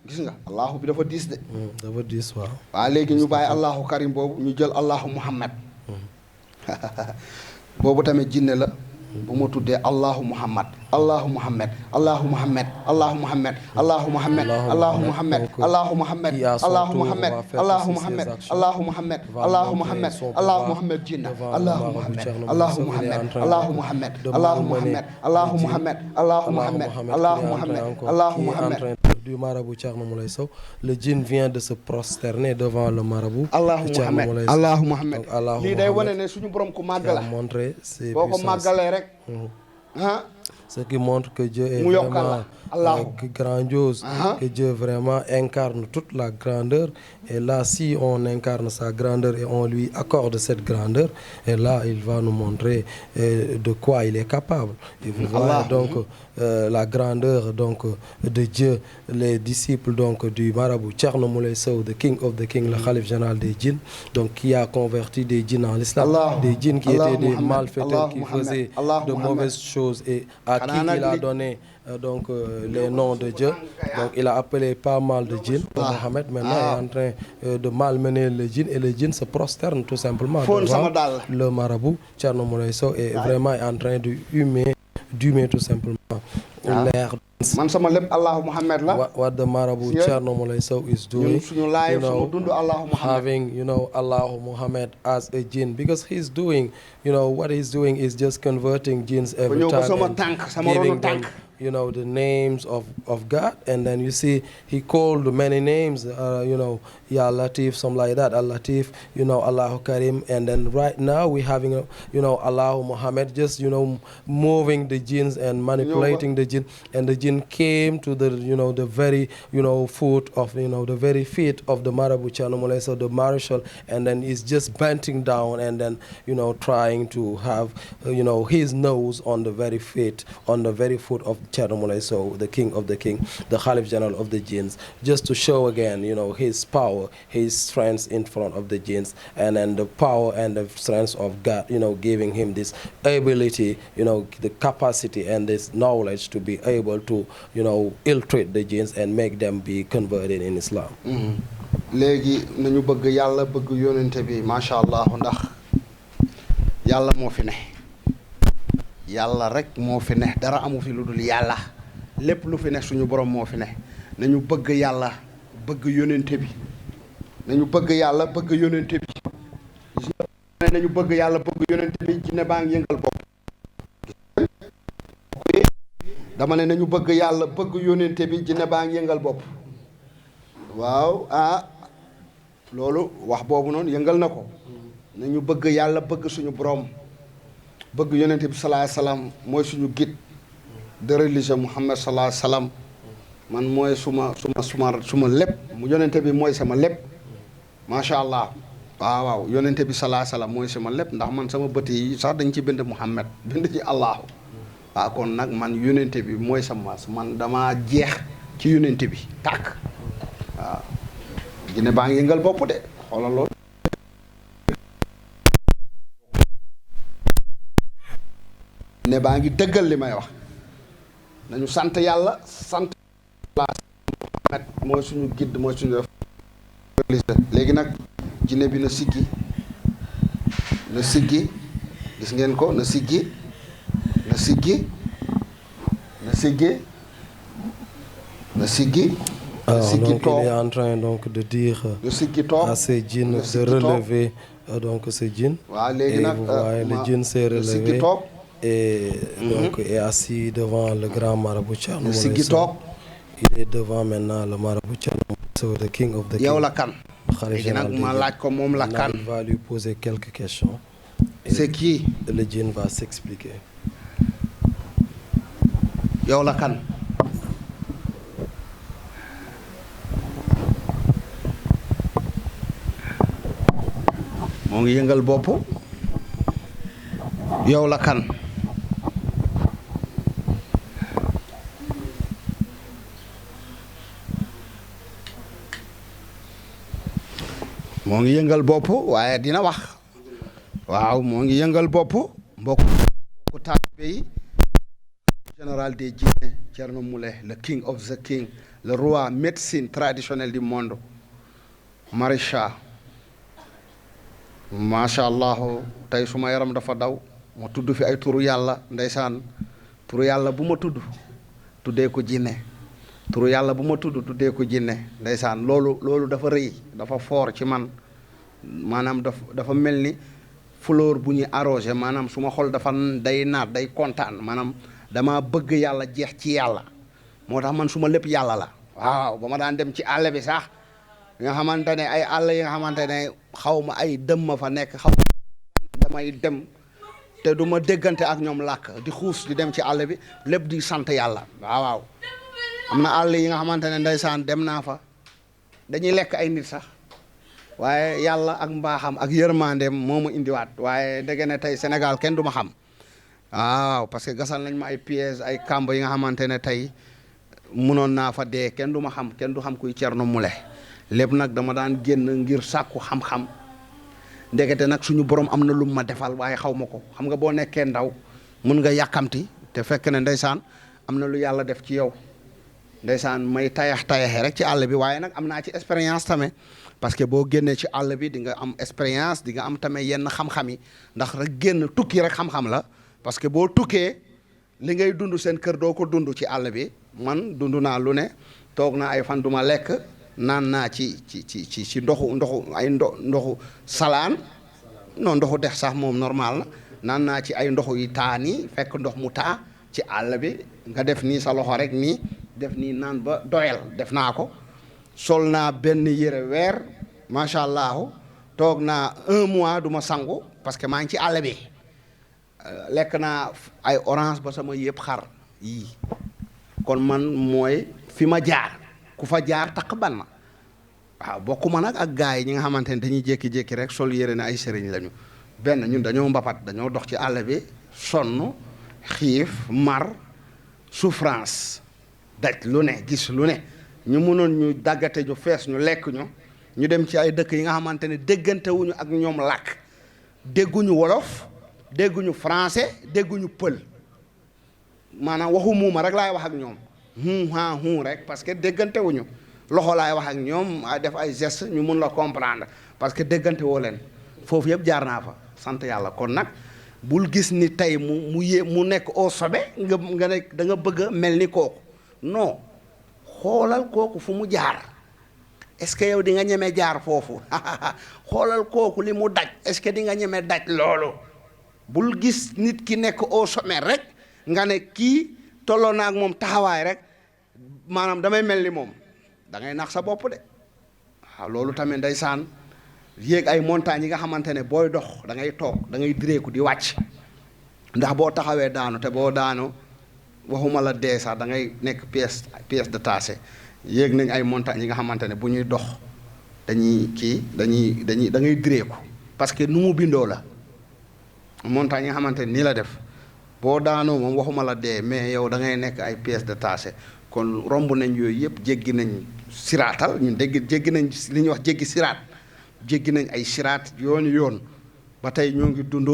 gis nga Allahu bi dafa diis de. dafa diis waaw. waaw léegi ñu bàyyi Allahu Karim boobu ñu jël Allahu Muhammad boobu tamit jinne la. bu ma tuddee Allahu Muhammad. Allahu Muhammad. Allahu Muhammad. Allahu Muhammad. Allahu Muhammad. Allahu Muhammad. Allahu Muhammad. Allahu Muhammad. Allahu Muhammad. Allahu Muhammad. Allahu Muhammad. Allahu Muhammad jinna. Allahu Muhammad. Allahu Muhammad. Allahu Muhammad. Allahu Muhammad. Allahu Muhammad. Allahu Muhammad. Allahu Muhammad. Allahu Muhammad. Du marabout Thierno Moulay Sow, le djinn vient de se prosterner devant le marabout. Allahu Muhammad. Allahu Muhammad. lii day wane ne suñu borom ku màgg la. boo ko màggalee rek. Ce qui montre que Dieu est vraiment grandiose, que Dieu vraiment incarne toute la grandeur. Et là, si on incarne sa grandeur et on lui accorde cette grandeur, et là, il va nous montrer de quoi il est capable. Et vous voyez donc la grandeur donc de Dieu, les disciples donc du marabout Thierno Moulay Sow, the king of the king, le khalife général des djinns, donc qui a converti des djinns en l'islam, des djinns qui étaient des malfaiteurs, qui faisaient de mauvaises choses et à qui il a donné donc les noms de Dieu. Donc il a appelé pas mal de djinns. Mohamed maintenant est en train de malmener le djinn et le djinn se prosterne tout simplement devant le marabout Thierno Moulay Sow est vraiment en train de d'humer tout simplement l'air. Man sama lépp Allahu Muhammad la. What the marabout Thierno Moulay Sow is doing, having Allahu Muhammad as a jinn, because he's doing what he's doing is just converting jinns every time and giving them the names of God, and then you see he called many names, Ya Latif, something like that, Al Latif, Allahu Karim, and then right now we're having Allahu Muhammad, just moving the jinns and manipulating the jinn, and the jinn came to the the very foot of the very feet of the marabout Thierno Moulay Sow, the marshal, and then he's just bending down and then trying to have his nose on the very feet, on the very foot of Thierno Moulay Sow, the king of the king, the Khalif General of the jinns, just to show again his power, his strength in front of the jinns, and then the power and the strength of God, giving him this ability, the capacity and this knowledge to be able to ill-treat the jinns and make them be converted in Islam. léegi nañu bëgg yàlla bëgg yonente bi macha allah ndax yàlla moo fi ne yàlla rek moo fi ne dara amu fi lu dul yàlla lépp lu fi ne suñu borom moo fi ne nañu bëgg yàlla bëgg yonente bi nañu bëgg yàlla bëgg yonente bi nañu bëgg yàlla bëgg yonente bi jinne baa ngi yëngal bopp dama ne nañu bëgg yàlla bëgg yónnente bi jinne baa ngi yëngal bopp waaw loolu wax boobu noonu yëngal na ko nañu bëgg yàlla bëgg suñu borom bëgg yónnente bi sallallahu alayhi wasallam mooy suñu guide de religion Muhammad sallallahu alayhi wasallam man mooy suma lépp mu yónnente bi mooy sama lépp macha allah waaw yónnente bi sallallahu alayhi wasallam mooy sama lépp ndax man sama bët yi sax dañ ci bind Muhammad bind ci Allahu waaw kon nag man yónnente bi mooy sama man dama jeex ci yónnente bi tàkk waaw jinne baa ngi yëngal bopp de xoolal loolu jinne baa ngi dëggal li may wax nañu sant yàlla sant Muhammad mooy suñu guide mooy suñu léegi nag jinne bi na siggi gis ngeen ko na siggi Alors, donc il est en train donc de dire à ces djinns de relever donc ces djinns. Et vous voyez, le djinn s'est relevé et donc est assis devant le grand marabout Thierno Moule Sow. Il est devant maintenant le marabout Thierno Moule Sow, the king of the king. yow la kan léegi nag ma laaj ko moom la kan. Il va lui poser quelques questions. C'est qui? Le djinn va s'expliquer. yow la kan. moo ngi yëngal bopp yow la kan. moo ngi yëngal bopp waaye dina wax waaw moo ngi yëngal bopp mbokku taalibe yi général des djinns Thierno Moule le king of the king le roi médecine traditionnelle du monde Marisha macha allah tey suma yaram dafa daw ma tudd fi ay turu yàlla ndeysaan turu yàlla bu ma tuddee ko jinne turu yàlla bu ma tuddee ko jinne ndeysaan loolu dafa rëy dafa foor ci man maanaam dafa mel ni fleur bu ñuy arrosé maanaam su ma xol dafa day naat day kontaan maanaam dama bëgg yàlla jeex ci yàlla moo tax man su ma lépp yàlla la waaw ba ma daan dem ci àll bi sax nga xamante ne ay àll yi nga xamante ne xaw ma ay dëm ma fa nekk xaw ma damay dem te du ma déggante ak ñoom làkk di xuus di dem ci àll bi lépp di sant yàlla waaw am na àll yi nga xamante ne ndeysaan dem naa fa dañuy lekk ay nit sax waaye yàlla ak mbaaxam ak yërmandeem moo ma indiwaat waaye dégg ne tey Sénégal kenn du ma xam waaw parce que gasal nañ ma ay pièges ay kàmb yi nga xamante ne tey munoon naa fa dee kenn du ma xam kenn du xam kuy Thierno Moule lépp nag dama daan génn ngir sàkku xam-xam ndekete nag suñu borom am na lu ma defal waaye xaw ma ko xam nga boo nekkee ndaw mun nga yàkkamti te fekk ne ndeysaan am na lu yàlla def ci yow ndeysaan may tayaxe rek ci àll bi waaye nag am naa ci expérience tamit parce que boo génnee ci àll bi di nga am expérience di nga am tamit yenn xam-xam yi ndax rek génn tukki rek xam-xam la parce que boo tukkee li ngay dund seen kër doo ko dund ci àll bi man dund naa lu ne toog naa ay fan duma lekk naan naa ci ndoxu salaan non ndoxu dex sax moom normal na naan naa ci ay ndoxu yi taa nii fekk ndox mu taa ci àll bi nga def nii sa loxo rek nii def nii naan ba doyal def naa ko sol naa benn yére weer macha allah toog naa 1 mois du ma sangu parce que maa ngi ci àll bi lekk naa ay orange ba sama yëpp xar yii kon man mooy fi ma jaar ku fa jaar takk ban ma waaw bokkuma nag ak gars yi ñi nga xamante ne dañuy jékki-jékki rek sol yére ne ay sëriñ lañu benn ñun dañoo mbapat dañoo dox ci àll bi sonn xiif mar souffrance daj lu ne gis lu ne ñu mënoon ñu daggate ñu fees ñu lekk ñu dem ci ay dëkk yi nga xamante ne déggantewuñu ak ñoom làkk dégguñu wolof dégguñu français dégguñu pël maanaam waxu muuma rek laay wax ak ñoom rek parce que déggantewuñu loxo laay wax ak ñoom def ay gestes ñu mun la comprendre parce que déggante woo leen foofu yëpp jaar naa fa sant yàlla kon nag bul gis ni tey mu nekk au sommet nga ne da nga bëgg a mel ni kooku non xoolal kooku fu mu jaar est-ce que yow di nga ñeme jaar foofu xoolal kooku li mu daj est-ce que di nga ñeme daj loolu bul gis nit ki nekk au sommet rek nga ne kii tolloo naa ak moom taxawaay rek maanaam damay mel ni moom da ngay nax sa bopp de waaw loolu tamit ndeysaan yéeg ay montagnes yi nga xamante ne booy dox da ngay toog da ngay direeku di wàcc ndax boo taxawee daanu te boo daanu waxuma la dee sax da ngay nekk pièce détachée yéeg nañ ay montagnes yi nga xamante ne bu ñuy dox dañuy kii dañuy da ngay direeku parce que nu mu bindoo la montagne yi nga xamante ne nii la def boo daanoo moom waxuma la dee mais yow da ngay nekk ay pièces détachées kon romb nañ yooyu yëpp jéggi nañ siraatal ñun jéggi nañ li ñuy wax jéggi siraat jéggi nañ ay siraat yoon ba tey ñoo ngi dund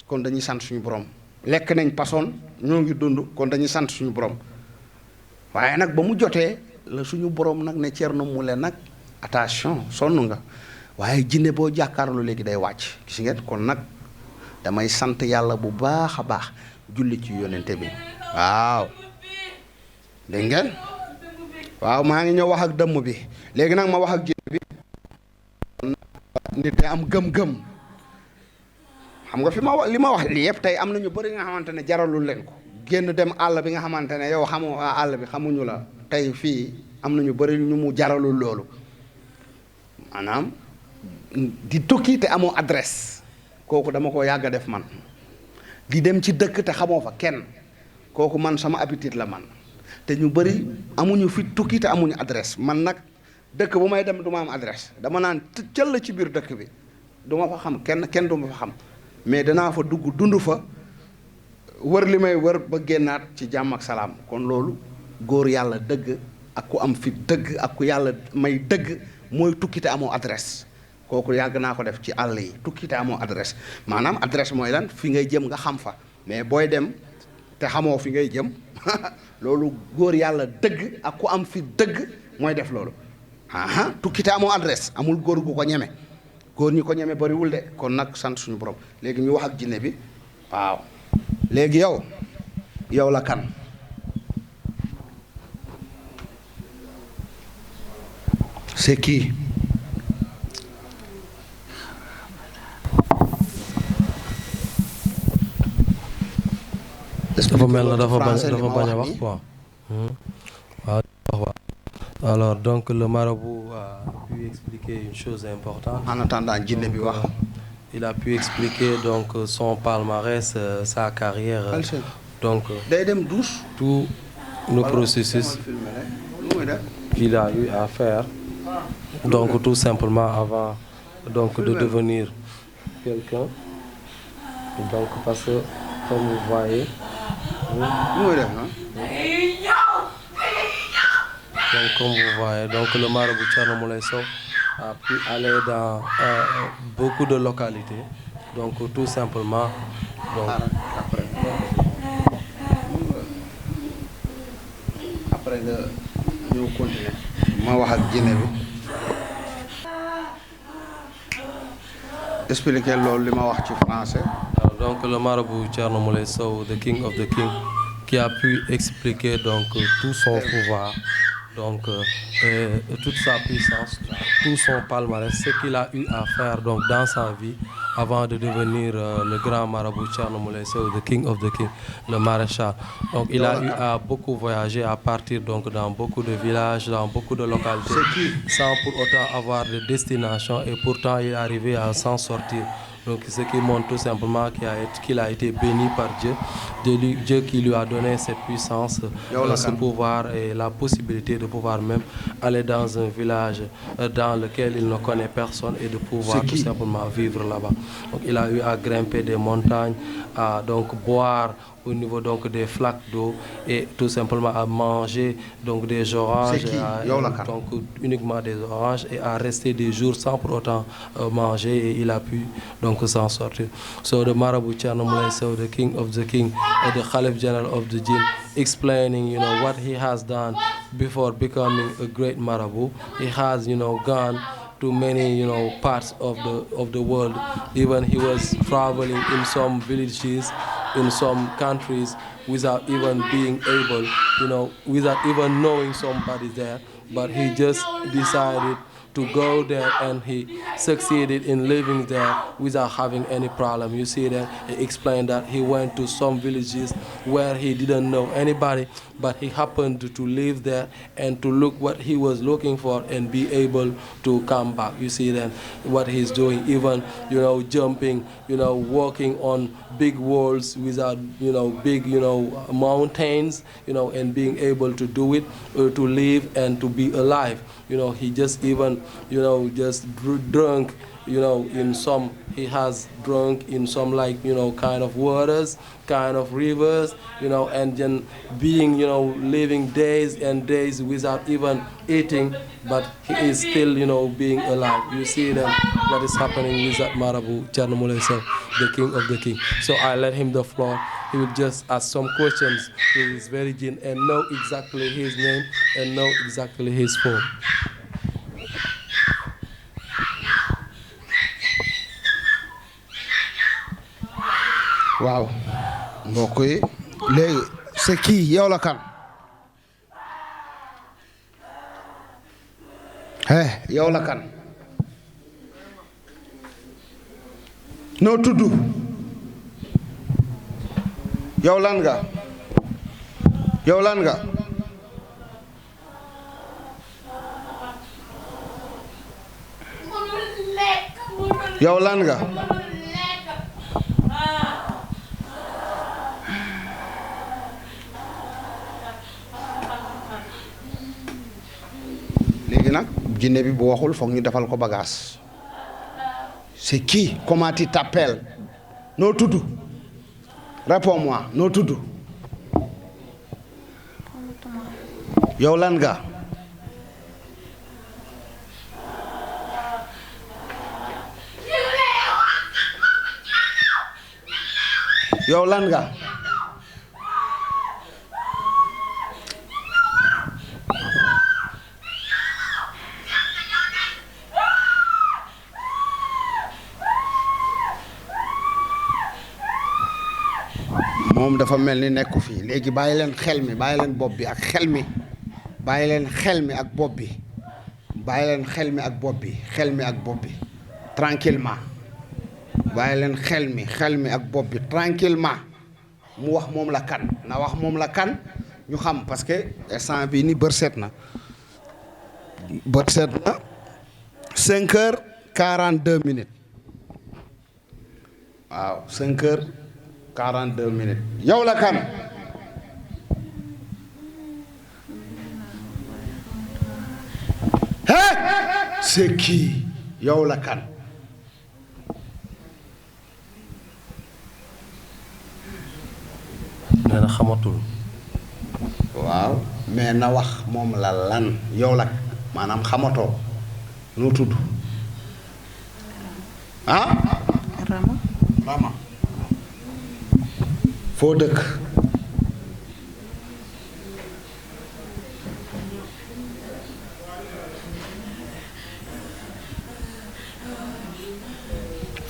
kon dañuy sant suñu borom lekk nañ pasoon ñoo ngi dund kon dañuy sant suñu borom waaye nag ba mu jotee la suñu borom nag ne Thierno Moule nag attention sonn nga waaye jinne boo jàkkaarloo léegi day wàcc gis ngeen kon nag damay sant yàlla bu baax a baax julli ci yonente bi waaw dégg ngeen waaw maa ngi ñëw wax ak dëmm bi léegi nag ma wax ak jinne bi nit day am gëm-gëm xam nga fi ma wax li ma wax lii yëpp tey am na ñu bëri nga xamante ne jaralul leen ko génn dem àll bi nga xamante ne yow xamoo àll bi xamuñu la tey fii am na ñu bëri ñu mu jaralul loolu maanaam di tukki te amoo adresse kooku dama ko yàgg a def man di dem ci dëkk te xamoo fa kenn kooku man sama habitude la man te ñu bëri amuñu fi tukki te amuñu adresse man nag dëkk bu may dem du ma am adresse dama naan cëll ci biir dëkk bi du ma fa xam kenn du ma fa xam mais danaa fa dugg dund fa wër li may wër ba génnaat ci jàmm ak salaam kon loolu góor yàlla dëgg ak ku am fi dëgg ak ku yàlla may dëgg mooy tukki te amoo adresse kooku yàgg naa ko def ci àll yi tukki te amoo adresse maanaam adresse mooy lan fi ngay jëm nga xam fa mais booy dem te xamoo fi ngay jëm loolu góor yàlla dëgg ak ku am fi dëgg mooy def loolu tukki te amoo adresse amul góor gu ko ñeme góor ñi ko ñeme bariwul de kon nag sant suñu borom léegi ñu wax ak jinne bi waaw léegi yow la kan c'est qui dafa mel na dafa bañ a wax quoi waaw. Alors donc le marabout a pu expliquer une chose importante. En attendant jinne bi wax. Il a pu expliquer donc son palmarès, sa carrière. Donc day dem douche. Tout le processus qu'il a eu à faire. Donc tout simplement avant donc de devenir quelqu'un. Donc parce que comme vous voyez. Donc comme vous voyez, donc le marabout Thierno Moule Sow a pu aller dans beaucoup de localités. Donc tout simplement. Donc, après nga ñëw continuer. ma wax ak jinne bi. expliquer loolu li ma wax ci français. Donc le marabout Thierno Moule Sow, the king of the king, qui a pu expliquer donc tout son pouvoir. Donc toute sa puissance, tout son palmarès, ce qu'il a eu à faire donc dans sa vie avant de devenir le grand marabout Thierno Moule Sow, the king of the king, le maréchal. Donc il a eu à beaucoup voyager, à partir donc dans beaucoup de villages, dans beaucoup de localités, sans pour autant avoir de destination et pourtant il est arrivé à s'en sortir. Donc ce qui montre tout simplement qu'il a été béni par Dieu, Dieu qui lui a donné cette puissance, ce pouvoir et la possibilité de pouvoir même aller dans un village dans lequel il ne connaît personne et de pouvoir tout simplement vivre là-bas. Donc il a eu à grimper des montagnes, à donc boire au niveau donc des flaques d'eau et tout simplement à manger donc des oranges, donc uniquement des oranges et à rester des jours sans pour autant manger et il a pu donc s'en sortir. So the Marabout Thierno Moule Sow, the king of the king, the Khalif General of the Jinn, explaining what he has done before becoming a great Marabout. He has gone to many parts of the world. Even he was traveling in some villages, in some countries, without even being able, without even knowing somebody there. But he just decided to go there, and he succeeded in living there without having any problem. You see that he explained that he went to some villages where he didn't know anybody, but he happened to live there and to look what he was looking for and be able to come back. You see then what he's doing, even jumping, walking on big walls without big mountains, and being able to do it, to live and to be alive. He just even just drunk, in some, he has drunk in some kind of waters, kind of rivers, and then being, living days and days without even eating, but he is still, being alive. You see then what is happening with that Marabout, Thierno Moule Sow, the king of the king. So I let him the floor. He will just ask some questions to his very jinn and know exactly his name and know exactly his form. waaw mbokk yi léegi c'est kii yow la kan yow la kan noo tudd yow lan nga yow lan nga yow lan nga léegi nag jinne bi bu waxul foog ñu defal ko bagage. C'est qui? Comment tu t'appelles? Noo tudd? Réponds-moi, noo tudd? yow lan nga yow lan nga moom dafa mel ni nekku fii léegi bàyyi leen xel mi bàyyi leen bopp bi ak xel mi bàyyi leen xel mi ak bopp bi bàyyi leen xel mi ak bopp bi xel mi ak bopp bi tranquillement bàyyi leen xel mi ak bopp bi tranquillement mu wax moom la kan na wax moom la kan ñu xam parce que instant bi ni bët set na 5 heures 42 minutes waaw 5 heures 42 minutes yow la kan c'est qui yow la kan nee na xamatul. waaw mais na wax moom la lan yow la maanaam xamatoo noo tudd Rama foo dëkk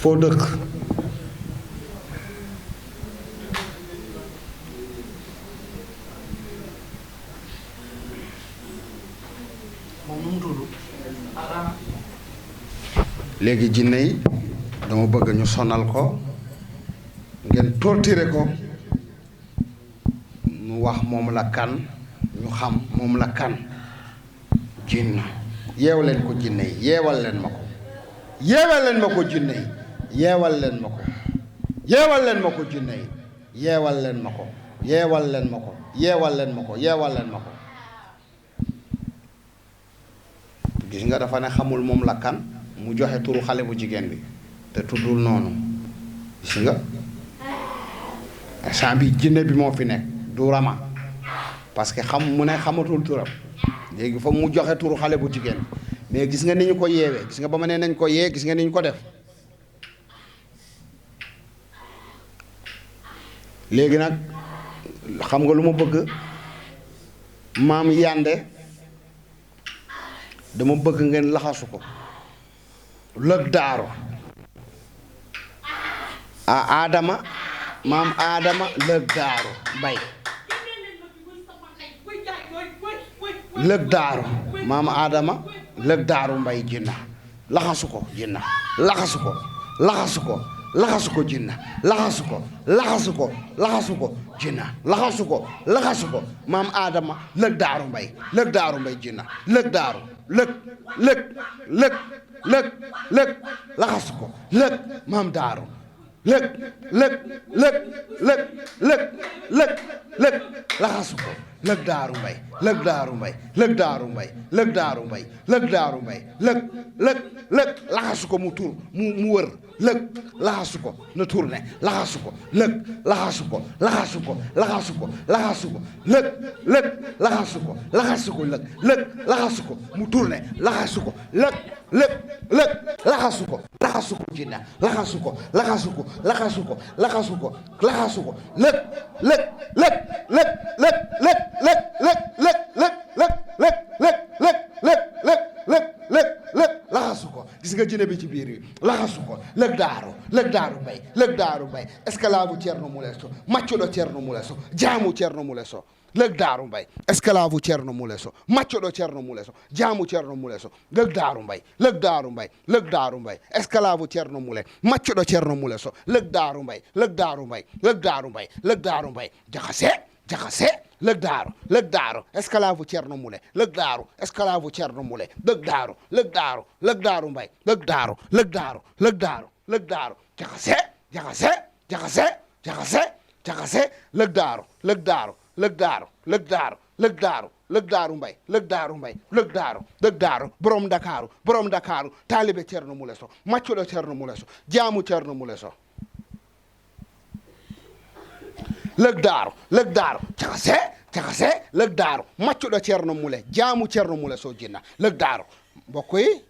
foo dëkk léegi jinne yi dama bëgg ñu sonal ko ngeen torturer ko mu wax moom la kan ñu xam moom la kan jinn yeew leen ko jinne yi yeewal leen ma ko yeewal leen ma ko jinne yi yeewal leen ma ko yeewal leen ma ko jinne yi yeewal leen ma ko yeewal leen ma ko yeewal leen ma ko yeewal leen ma ko gis nga dafa ne xamul moom la kan mu joxe turu xale bu jigéen bi te tuddul noonu gis nga instant bi jinne bi moo fi nekk du Rama parce que mu ne xamatul turam léegi fa mu joxe turu xale bu jigéen mais gis nga ni ñu ko yeewee gis nga ba ma nee nañ ko yee gis nga ni ñu ko def léegi nag xam nga lu ma bëgg maam Yande dama bëgg ngeen laxasu ko lëg daaro a Adama maam Adama lëg daaro mbay lëg daaro maam Adama lëg daaru mbay jinna laxasu ko jinna laxasu ko laxasu ko laxasu ko jinna laxasu ko laxasu ko laxasu ko jinna laxasu ko laxasu ko maam Adama lëg daaru mbay jinna lëg daaru lëg laxasu ko lëg maam daaru lëg laxasu ko lëg daaru mbay laxasu ko mu tur mu wër lëg laxasu ko na tourné laxasu ko lëg laxasu ko laxasu ko laxasu ko laxasu ko lëg laxasu ko lëg laxasu ko mu tourné laxasu ko lëg laxasu ko jinna laxasu ko laxasu ko lëg laxasu ko gis nga jinne bi ci biir yi laxasu ko lëg daaru mbay esclave Thierno Moule Sow maccuɗo Thierno Moule Sow jaamu Thierno Moule Sow lëg daaru mbay esclave Thierno Moule Sow maccuɗo Thierno Moule Sow jaamu Thierno Moule Sow lëg daaru mbay esclave Thierno Moule maccuɗo Thierno Moule Sow lëg daaru mbay jaxase lëg daaru esclave Thierno Moule lëg daaru esclave Thierno Moule lëg daaru mbay lëg daaru jaxase lëg daaru mbay lëg daaru borom Dakaru taalibe Thierno Moule Sow maccuɗo Thierno Moule Sow jaamu Thierno Moule Sow lëg daaru jaxase lëg daaru maccuɗo Thierno Moule jaamu Thierno Moule Sow jinna lëg daaru mbokk yi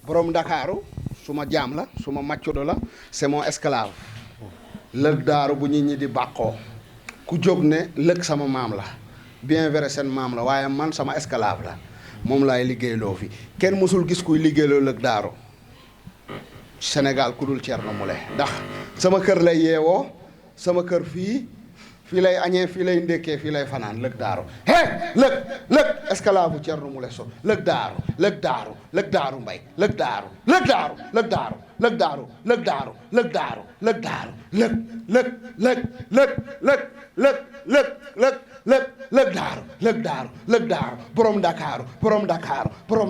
borom Dakaru suma jaam la suma maccuɗo la c'est mon esclave lëg daaru bu nit ñi di bàqoo ku jóg ne lëg sama maam la bien vrai seen maam la waaye man sama esclave la moom laay liggéeyloo fi kenn mësul gis kuy liggéeyloo lëg daaru Sénégal ku dul Thierno Moule ndax sama kër lay yeewoo sama kër fii lay añee fii lay ndékkee fii lay fanaan lëg daaru lëg esclave Thierno Moule Sow lëg daaru mbay lëg daaru borom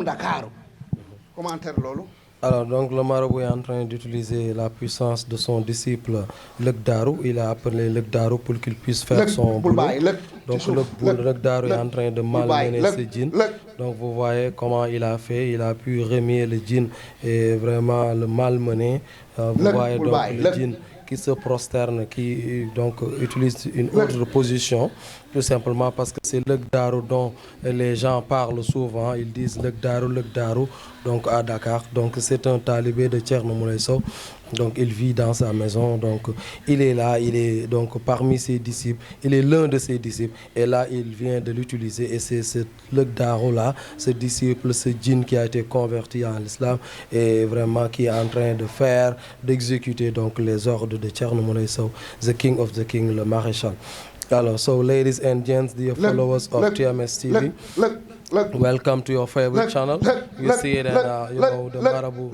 Dakaru commentaire loolu. Alors, donc, le marabout est en train d'utiliser la puissance de son disciple Lëg Daaru. Il a appelé Lëg Daaru pour qu'il puisse faire son boulot. Donc, Lëg Daaru est en train de malmener ce djinn. Donc, vous voyez comment il a fait. Il a pu remuer le djinn et vraiment le malmener. Vous voyez donc le djinn qui se prosterne, qui donc utilise une autre position, tout simplement parce que c'est Lëg Daaru dont les gens parlent souvent. Ils disent Lëg Daaru, donc à Dakar. Donc c'est un talibé de Thierno Moule Sow. Donc il vit dans sa maison. Donc il est là, il est donc parmi ses disciples. Il est l'un de ses disciples. Et là, il vient de l'utiliser. Et c'est ce Lëg Daaru là, ce disciple, ce djinn qui a été converti en l'islam et vraiment qui est en train de faire, d'exécuter donc les ordres de Thierno Moule Sow, the king of the king, le maréchal. Alors, so ladies and gents, dear followers of TMS TV, welcome to your favorite channel. You see that, the Marabout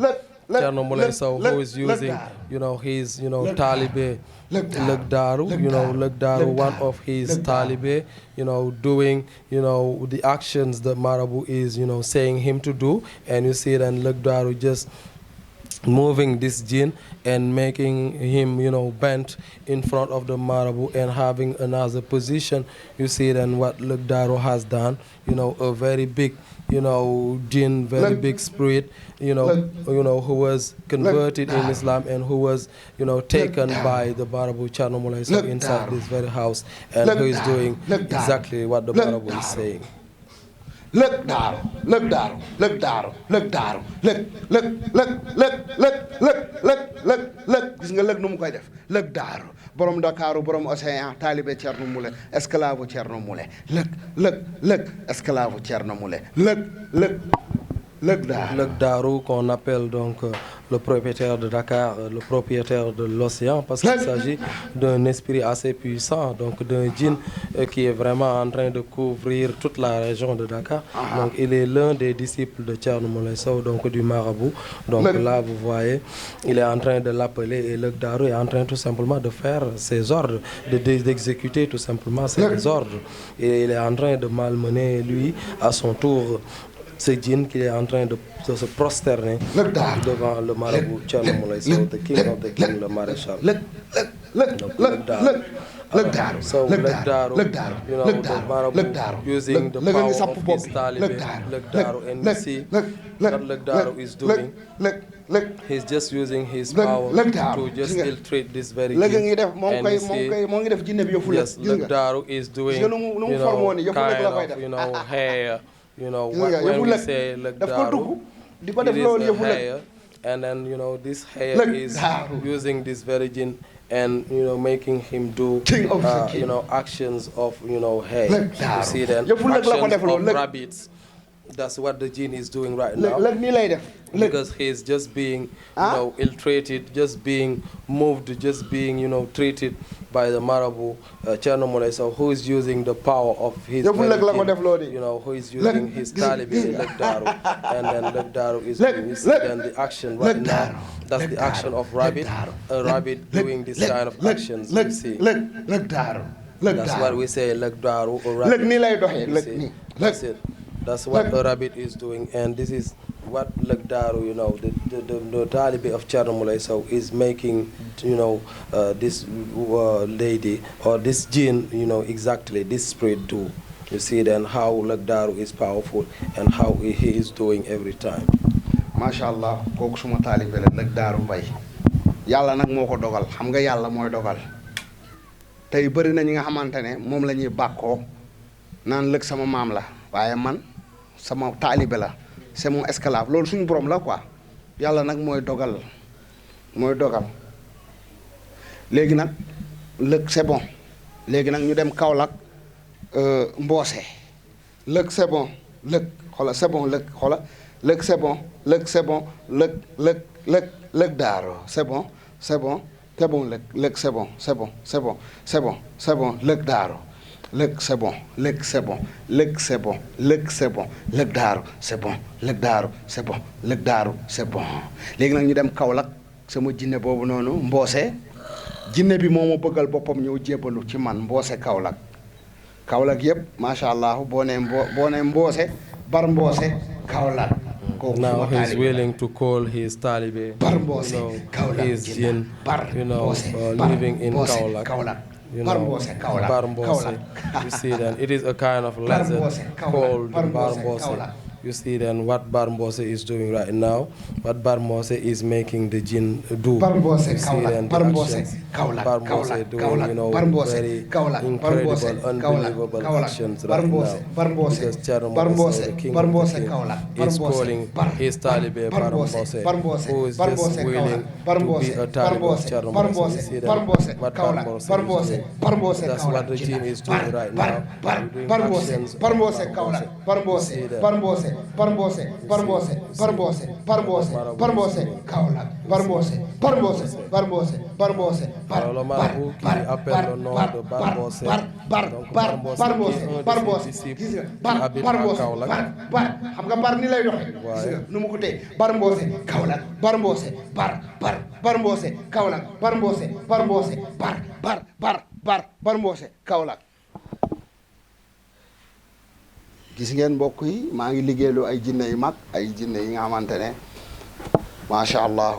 Thierno Moule Sow, who is using, his, Talibe Lëg Daaru, Lëg Daaru, one of his Talibe, doing, the actions that Marabout is, saying him to do. And you see that Lëg Daaru just moving this jinn and making him, bent in front of the Marabout and having another position. You see then what Lëg Daaru has done, a very big, jinn, very big spirit, who was converted in Islam and who was, taken by the Marabout Thierno Moule Sow inside this very house, and who is doing exactly what the Marabout is saying. Lëg Daaru gis nga lëg nu mu koy def lëg daaru borom Dakaru borom océan taalibe Thierno Moule esclave Thierno Moule lëg esclave Thierno Moule lëg Lëg Darou qu'on appelle donc le propriétaire de Dakar, le propriétaire de l'océan, parce qu'il s'agit d'un esprit assez puissant, donc d'un djinn qui est vraiment en train de couvrir toute la région de Dakar. Donc il est l'un des disciples de Thierno Moulé Sow, donc du marabout. Donc là vous voyez, il est en train de l'appeler et Lëg Darou est en train tout simplement de faire ses ordres, d'exécuter tout simplement ses ordres. Et il est en train de malmener lui à son tour ce djinn qui est en train de se prosterner devant le marabout Thierno Moulé Sow, the king of the king, le maréchal. Lëg Darou. So Lëg Darou, you know, the marabout using the power of his talibé, Lëg Darou, and you see what Lëg Darou is doing. He's just using his power to just infiltrate this very djinn. And you see, yes, Lëg Darou is doing, you know, kind of, you know, hair. You know, when we say Lëg Darou, it is a hair, and then, you know, this hair is using this very djinn and, you know, making him do, you know, actions of, you know, hair. You see then, actions of rabbits. That's what the djinn is doing right now. Because he's just being, you know, ill-treated, just being moved, just being, you know, treated by the marabout Thierno Moulé Sow, who is using the power of his, you know, who is using his talibé, Lëg Darou, and then Lëg Darou is doing this, then the action right now. That's the action of rabbit, a rabbit doing this kind of actions. You see. That's what we say, Lëg Darou, or rabbit. That's it. That's what the rabbit is doing, and this is what Lëg Darou, you know, the talibé of Thierno Moulé Sow is making, you know, this lady or this jinn, you know, exactly this spirit do. You see then how Lëg Darou is powerful and how he is doing every time. Mashallah, kooku suma talibé la Lëg Darou Mbaye. Yàlla nag moo ko dogal, xam nga yàlla mooy dogal. Tey bëri na ñi nga xamante ne moom la ñuy bàkkoo naan lëg sama maam la, waaye man sama talibé la. C'est mon esclave loolu suñu borom la quoi yàlla nag mooy dogal léegi nag lëg c'est bon léegi nag ñu dem Kaolack Mboose lëg c'est bon lëg xoola c'est bon lëg xoola lëg c'est bon lëg c'est bon lëg Darou c'est bon lëg c'est bon lëg Darou lëg c'est bon lëg c'est bon lëg c'est bon lëg c'est bon Lëg Darou c'est bon Lëg Darou c'est bon Lëg Darou c'est bon léegi nag ñu dem Kaolack sama jinne boobu noonu Mboose jinne bi moo ma bëggal boppam ñëw jébbalu ci man Mboose Kaolack yëpp macha allah boo nee Mboose bar Mboose Kaolack. Now he's willing to call his talibé, you know, his jinn, you know, living in Kaolack. You know, Barmbose. You see then, it is a kind of lizard called Barmbose. You see then what Barmbose is doing right now, what Barmbose is making the jinn do. You see then the actions Barmbose doing, you know, very incredible, unbelievable actions right now. Because Thierno Moulé Sow, the king of the king, is calling his talibé Barmbose, who is just willing to be a talibé of Thierno Moulé Sow. You see then what Barmbose is doing. That's what the jinn is doing right now. Doing actions of Barmbose. Barmbose le marabout qui appelle le nom de Barmbose. Donc Barmbose qui est un disciple qui habite à Kaolack. xam nga bar ni lay doxee. waaye nu mu ko tee Barmbose Kaolack Barmbose Barmbose Kaolack. gis ngeen mbokk yi maa ngi liggéeylu ay jinne yu mag ay jinne yi nga xamante ne macha allah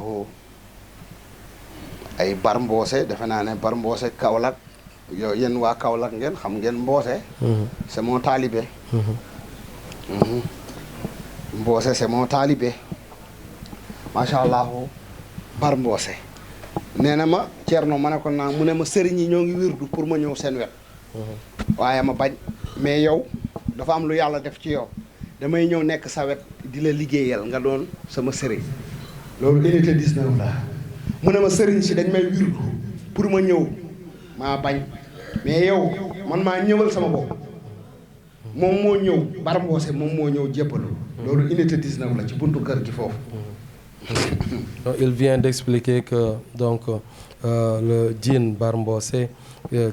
ay Barmbose defe naa ne Barmbose Kaolack yow yéen waa Kaolack ngeen xam ngeen Mboose. c'est mon talibé. Mboose c'est mon talibé macha allah Barmbose nee na ma Thierno ma ne ko naa mu ne ma sëriñ yi ñoo ngi wirdu pour ma ñëw seen wet. waaye ma bañ mais yow. dafa am lu yàlla def ci yow damay ñëw nekk sa wet di la liggéeyal nga doon sama sëriñ loolu unité 19 la mu ne ma sëriñ si dañ may wirdu pour ma ñëw maa bañ mais yow man maa ñëwal sama bopp moom moo ñëw Bar Mbossé moom moo ñëw jébbalu loolu unité 19 la ci buntu kër gi foofu. Il vient d'expliquer que donc le djinn Bar Mbossé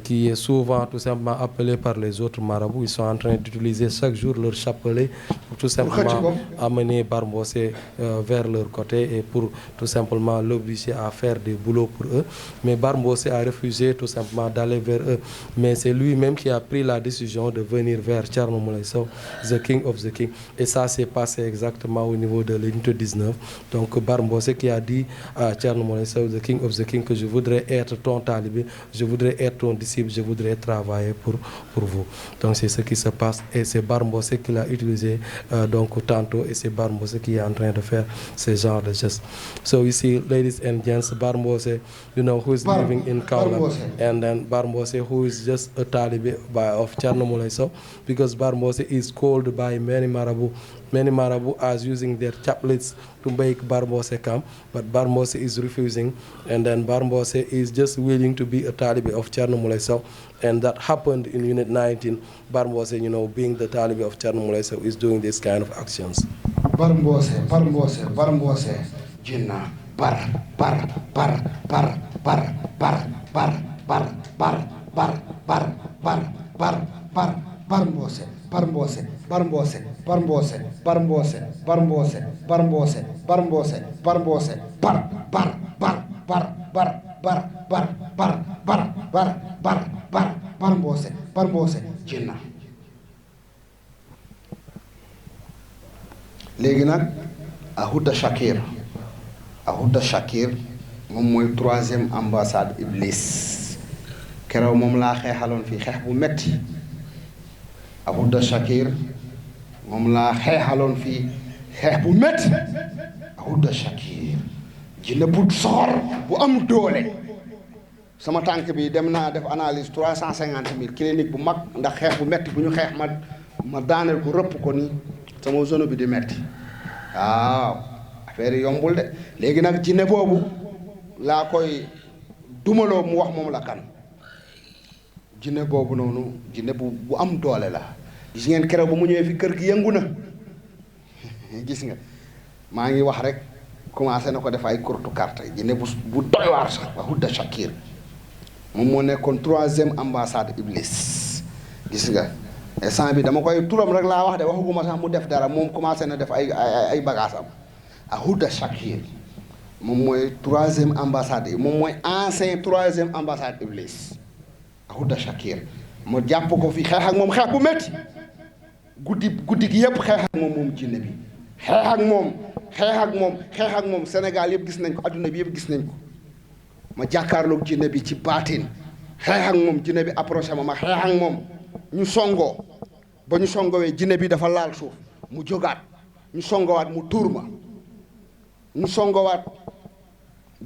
qui est souvent tout simplement appelé par les autres marabouts, ils sont en train d'utiliser chaque jour leur chapelet pour tout simplement amener Bar Mbossé vers leur côté et pour tout simplement l'obliger à faire des boulots pour eux. Mais Bar Mbossé a refusé tout simplement d'aller vers eux. Mais c'est lui-même qui a pris la décision de venir vers Thierno Moulay Sow, the king of the king. Et ça s'est passé exactement au niveau de l'unité 19. Donc Bar Mbossé qui a dit à Thierno Moulay Sow, the king of the king, que je voudrais être ton talibé, je voudrais être ton disciple, je voudrais travailler pour vous. Donc c'est ce qui se passe et c'est Bar Mbossé qui l'a utilisé donc tantôt et c'est Bar Mbossé qui est en train de faire ce genre de gestes. So you see, ladies and gents, Bar Mbossé, you know, who is living in Kaolack, and then Bar Mbossé who is just a talibé of Thierno Moulay Sow, because Bar Mbossé is called by many marabouts. Many marabouts are using their chaplets to make Bar Mbossé come, but Bar Mbossé is refusing, and then Bar Mbossé is just willing to be a talibé of Thierno Moulay Sow, and that happened in Unit 19. Bar Mbossé, you know, being the talibé of Thierno Moulay Sow, is doing this kind of actions. Bar Mbossé, jinna, bar Mbossé, jinna. léegi nag Ahouda Shakir moom mooy 3e ambassade Iblis keroog moom laa xeexaloon fii xeex bu metti Ahouda Shakir moom laa xeexaloon fii xeex bu metti Ahouda Shakir jinne bu soxor bu am doole sama tànk bi dem naa def analyse 350 000 clinique bu mag ndax xeex bu metti bu ñu xeex ma daaneel ko rëpp ko nii sama zone bi di metti waaw affaire yi yombul de léegi nag jinne boobu laa koy dumaloo mu wax moom la kan jinne boobu noonu jinne bu am doole la gis ngeen keroog ba mu ñëwee fi kër gi yëngu na gis nga maa ngi wax rek commencé na ko def ay courte carte jinne bu doy waar sax Ahouda Shakir moom moo nekkoon 3e ambassade Iblis gis nga instant bi dama koy turam rek laa wax de waxuguma sax mu def dara moom commencé na def ay bagages am Ahouda Shakir moom mooy 3e ambassade yi moom mooy ancien 3e ambassade Iblis Ahouda Shakir ma jàpp ko fi xeex ak moom xeex bu métti guddi gi yëpp xeex ak moom jinne bi xeex ak moom Sénégal yëpp gis nañ ko adduna bi yëpp gis nañ ko ma jàkkaarloog jinne bi ci baatin xeex ak moom jinne bi approché ma xeex ak moom ñu songoo ba ñu songowee jinne bi dafa laal suuf mu jógaat ñu songowaat mu tuur ma ñu songowaat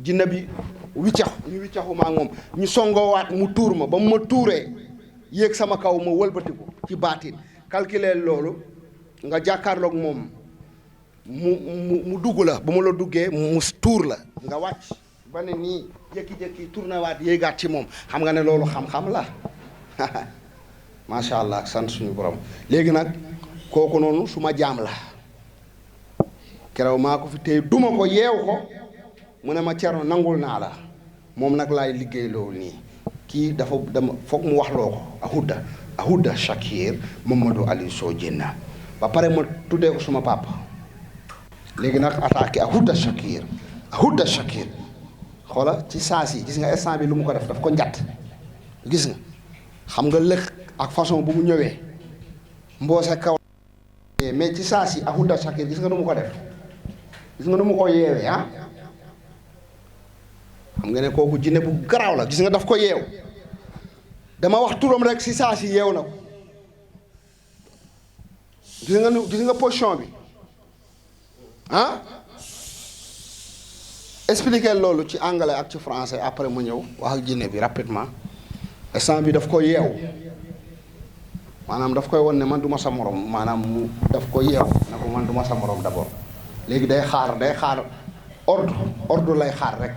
jinne bi wiccaxu ma ak moom ñu songowaat mu tuur ma ba mu ma tuuree yéeg sama kaw ma wëlbatiku ci baatin calculer loolu nga jàkkaarloog moom mu dugg la ba mu la duggee mu tuur la nga wàcc ba ne nii jékki-jékki tourné waat yéegaat ci moom xam nga ne loolu xam-xam la macha allah sant suñu borom léegi nag kooku noonu su ma jaam la keroog maa ko fi téye duma ko yeew ko mu ne ma Thierno nangul naa la moom nag laay liggéey loolu nii kii dama foog mu wax loo ko Ahouda Shakir Mamadou Aliou Sow Dienna ba pare ma tuddee ko suma papa léegi nag attaqué Ahouda Shakir xoola ci saa si gis nga instant bi lu mu ko def daf ko njatt gis nga xam nga lëkk ak façon bu mu ñëwee mboose kaw mais ci saa si Ahouda Shakir gis nga nu mu ko def gis nga nu mu ko yeewee ah xam nga ne kooku jinne bu garaaw la gis nga daf ko yeew dama wax turam rek ci saa si yeew na ko gis nga position bi ah expliquer loolu ci anglais ak ci français après mu ñëw wax ak jinne bi rapidement instant bi daf ko yeew maanaam daf koy won ne man du ma sa morom maanaam mu daf ko yeew na ko man du ma sa morom d'abord léegi day xaar ordre lay xaar rek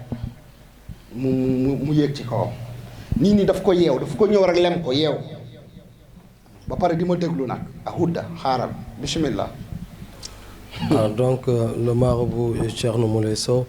mu yéeg ci kawam nii daf ko yeew daf ko ñëw rek lem ko yeew ba pare di ma déglu nag Houda xaaral bismillah. Donc le marabout Thierno Moulé Sow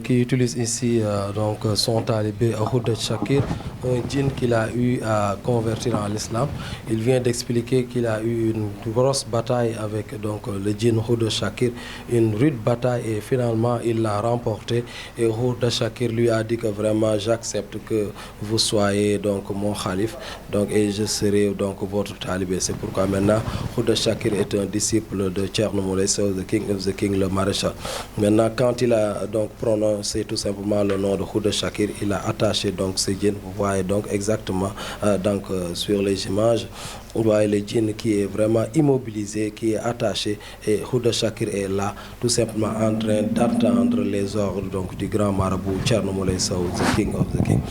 qui utilise ici donc son talibé Houda Shakir, un djinn qu'il a eu à convertir en l'islam. Il vient d'expliquer qu'il a eu une grosse bataille avec donc le djinn Houda Shakir, une rude bataille, et finalement il l'a remporté. Et Houda Shakir lui a dit que vraiment j'accepte que vous soyez donc mon khalife, donc et je serai donc votre talibé. C'est pourquoi maintenant Houda Shakir est un disciple de Thierno Moulé Sow, the king of the king, le maréchal. Maintenant quand il a donc prononcé tout simplement le nom de Houda Shakir, il a attaché donc ce djinn. Vous voyez donc exactement donc sur les images, vous voyez le djinn qui est vraiment immobilisé, qui est attaché, et Houda Shakir est là tout simplement en train d'attendre les ordres donc du grand marabout Thierno Moulé Sow, the king of the king.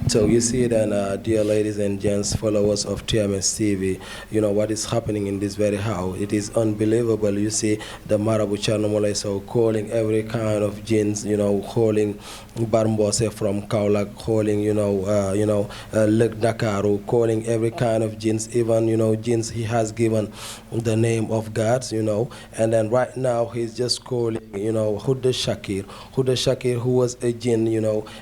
So you see then, dear ladies and gents, followers of TMS TV, you know what is happening in this very house. It is unbelievable. You see the Marabout Thierno Moulé Sow calling every kind of jinns, you know, calling Barmbose from Kaolack, calling, Lek Dakaru, calling every kind of jinns, even, jinns he has given the name of gods, and then right now he's just calling, Houda Shakir, who was a jinn,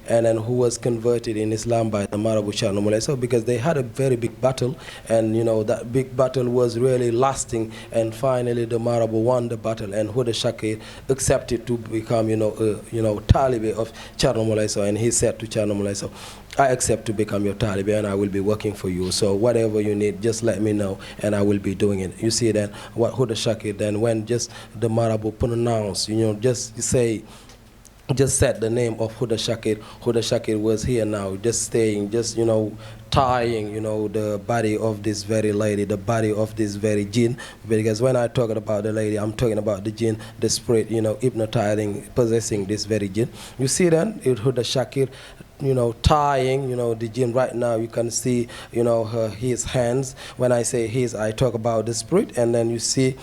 and then who was converted in Islam by the Marabout Thierno Moulé Sow, because they had a very big battle, and that big battle was really lasting, and finally the Marabout won the battle, and Houda Shakir accepted to become Taliban of Thierno Moulé Sow, and he said to Thierno Moulé Sow, I accept to become your Taliban and I will be working for you. So whatever you need, just let me know and I will be doing it. You see then what Houda Shakir then, when just the Marabout pronounced, just said the name of Houda Shakir was here now, just staying, just, tying, the body of this very lady, the body of this very jinn, because when I talk about the lady, I'm talking about the jinn, the spirit, hypnotizing, possessing this very jinn. You see then, Houda Shakir, tying, the jinn right now, you can see, his hands. When I say his, I talk about the spirit, and then you see,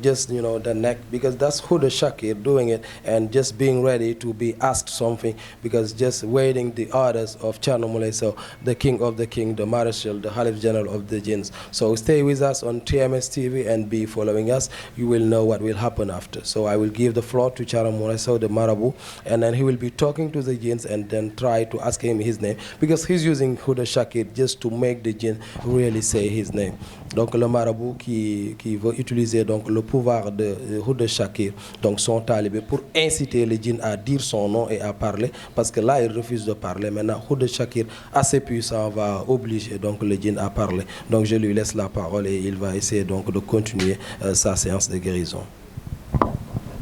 just, the neck, because that's Houda Shakir doing it, and just being ready to be asked something, because just waiting the orders of Thierno Moulé Sow, the king of the king, the marshal, the Khalif General of the jinns. So stay with us on TMS TV and be following us. You will know what will happen after. So I will give the floor to Thierno Moulé Sow, the Marabout, and then he will be talking to the jinns and then try to ask him his name, because he's using Houda Shakir just to make the jinn really say his name. Donc le marabout qui veut utiliser donc le pouvoir de Houda Shakir, donc son talibé, pour inciter les djinns à dire son nom et à parler, parce que là il refuse de parler. Maintenant Houda Shakir, assez puissant, va obliger donc le djinn à parler. Donc je lui laisse la parole et il va essayer donc de continuer sa séance de guérison.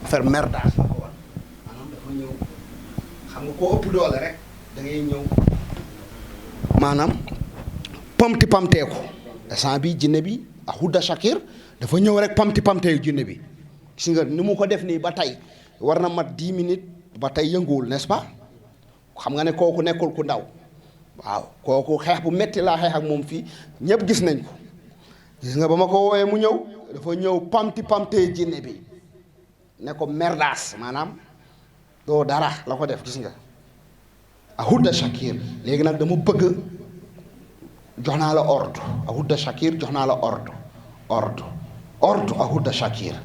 Faire merda la ko war maanaam dafa ñëw xam nga koo ëpp doole rek da ngay ñëw maanaam pamteeku instant bi jinne bi ak Houda Shakir dafa ñëw rek pamteeku jinne bi gis nga ni mu ko def nii ba tey war na mat 10 minutes ba tey yënguwul, n'est-ce pas? xam nga ne kooku nekkul ku ndaw, waaw kooku xeex bu metti laa xeex ak moom fii ñëpp gis nañ ko. gis nga ba ma ko woowee mu ñëw dafa ñëw pamtee jinne bi ne ko merdaas, maanaam doo dara la ko def, gis nga ak Houda Shakir. léegi nag dama bëgg jox naa la ordre ak Houda Shakir, jox naa la ordre ak Houda Shakir,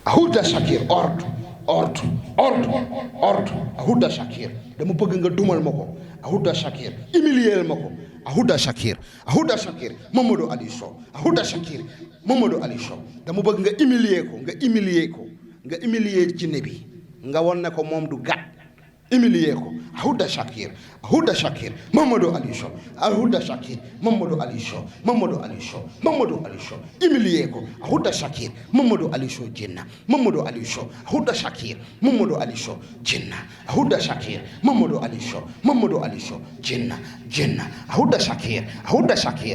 ak Houda Shakir, ordre ak Houda Shakir. dama bëgg nga dumal ma ko ak Houda Shakir, humilier ma ko ak Houda Shakir, Mamadou Ali Sow, ak Houda Shakir, Mamadou Ali Sow. dama bëgg nga humilier jinne bi, nga won ne ko moom du gat, humilier ko. Houda Shakir, Mamadou Ali Sow, Houda Shakir, Mamadou Ali Sow, humilier ko. Houda Shakir, Mamadou Ali Sow jinna, Mamadou Ali Sow, Houda Shakir, Mamadou Ali Sow jinna, Houda Shakir, Mamadou Ali Sow, jinna, Houda Shakir, Mamadou Ali Sow, Houda Shakir,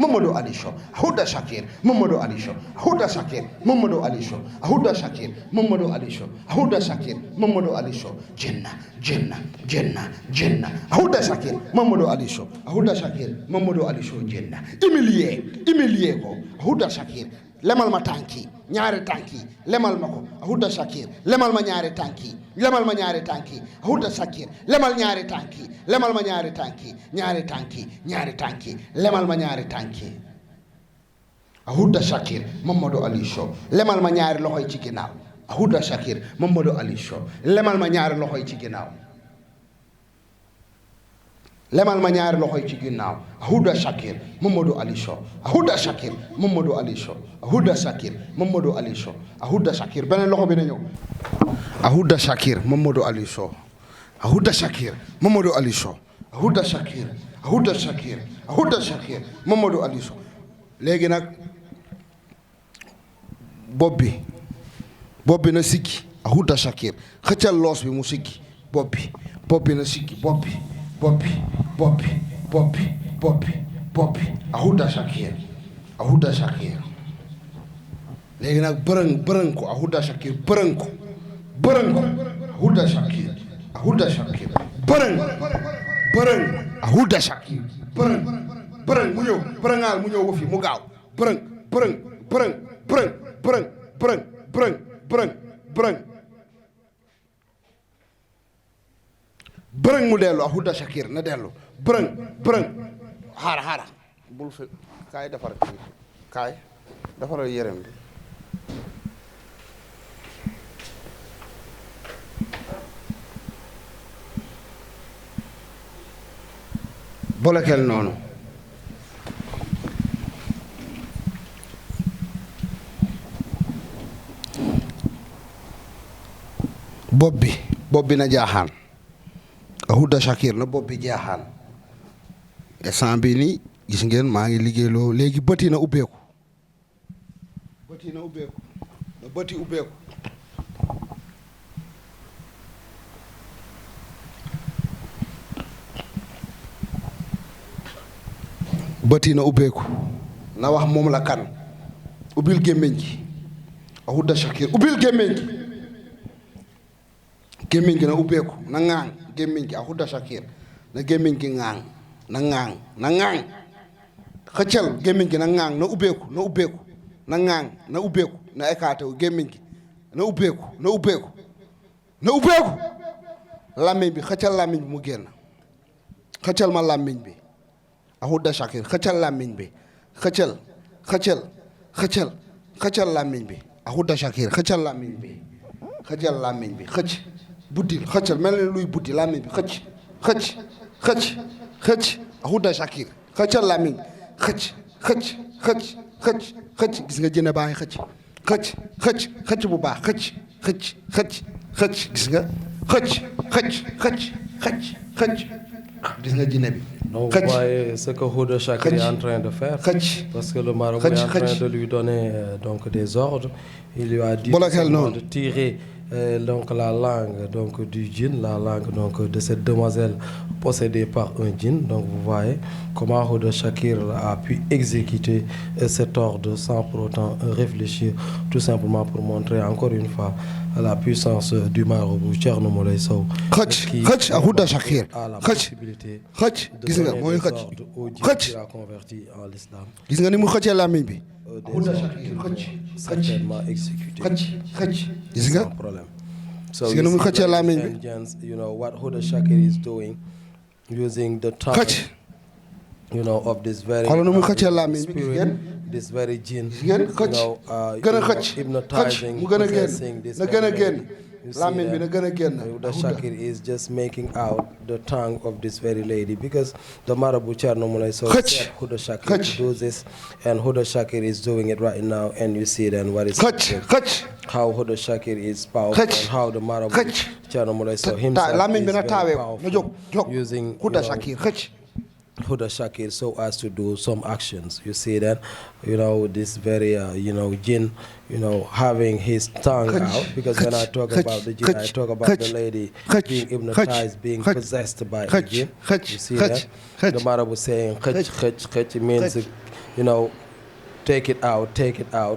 Mamadou Ali Sow, Houda Shakir, Mamadou Ali Sow, Houda Shakir, Mamadou Ali Sow, Houda Shakir, Mamadou Ali Sow, jinna, Houda Shakir, Mamadou Ali Sow, Houda Shakir, Mamadou Ali Sow jinna, humilier ko. Houda Shakir, lemal ma tànk yi ñaari tànk yi lemal ma ko Houda Shakir lemal ma ñaari tànk yi lemal ma ñaari tànk yi Houda Shakir lemal ñaari tànk yi lemal ma ñaari tànk yi ñaari tànk yi ñaari tànk yi lemal ma ñaari tànk yi Houda Shakir Mamadou Ali Sow lemal ma ñaari loxo yi ci ginnaaw Houda Shakir Mamadou Ali Sow lemal ma ñaari loxo yi ci ginnaaw lemal ma ñaari loxo yi ci ginnaaw Houda Shakir Mamadou Ali Sow Houda Shakir Mamadou Ali Sow Houda Shakir Mamadou Ali Sow Houda Shakir beneen loxo bi na ñëw Houda Shakir Mamadou Ali Sow Houda Shakir Mamadou Ali Sow Houda Shakir Houda Shakir Houda Shakir Mamadou Ali Sow léegi nag bopp bi na sikki Houda Shakir xëccal loos bi mu sikki bopp bi na sikki bopp bi Houda Shakir léegi nag bërëng ko Houda Shakir bërëng ko Houda Shakir bërëng Houda Shakir bërëng mu ñëw bërëngaal mu ñëw ba fi mu gaaw bërëng mu dellu Houda Shakir na dellu bërëng xaara bul fi kaay defaral yërëm bi bolokel noonu bopp bi na jaaxaan Houda Shakir na bopp bi jaaxaan instant bi nii gis ngeen maa ngi liggéeyloo léegi bëti na ubbeeku na bëti ubbeeku bëti na ubbeeku na wax moom la kan ubbil gémmiñ gi Houda Shakir ubbil gémmiñ gi na ubbeeku na ŋaaŋ gémmiñ gi Houda Shakir na gémmiñ gi ŋaaŋ na ŋaaŋ xëccal gémmiñ gi na ŋaaŋ na ubbeeku na ŋaaŋ na ubbeeku na écarté wu gémmiñ gi na ubbeeku làmmiñ bi xëccal làmmiñ bi mu génn xëccal ma làmmiñ bi Houda Shakir xëccal làmmiñ bi xëccal làmmiñ bi Houda Shakir xëccal làmmiñ bi xëcc buddi xëccal mel ni luy buddi làmmiñ bi xëcc Houda Shakir xëccal làmmiñ xëcc gis nga jëne baa ngi xëcc bu baax xëcc gis nga xëcc gis nga jëne bi. Donc vous voyez ce que Houda Shakir est en train de faire, parce que le marabout est en train de lui donner donc des ordres. Il lui a dit de tirer donc la langue donc du djinn, la langue donc de cette demoiselle possédée par un djinn. Donc vous voyez comment Houda Shakir a pu exécuter cet ordre sans pour autant réfléchir, tout simplement pour montrer encore une fois la puissance du marabout Thierno Moulay Sow, qui Houda Shakir a la possibilité de donner des ordres au djinn qui l'a converti en l'islam. Gis nga ni mu xëccee làmmiñ bi Houda Shakir certainement exécuté sans problème. So you know what Houda Shakir is doing, using the tongue, of this very spirit, this very jinn, hypnotizing, possessing this very. You see that Houda Shakir is just making out the tongue of this very lady, because the Marabout Thierno Moulay Sow said Houda Shakir to do this, and Houda Shakir is doing it right now, and you see then what is happening. How Houda Shakir is powerful, and how the Marabout Thierno Moulay Sow himself is very powerful, using Houda Shakir so as to do some actions. You see that, this very, jinn, having his tongue out, because when I talk about the jinn, I talk about the lady being hypnotized, being possessed by a jinn. You see that? The Marabout saying, khach means, take it out,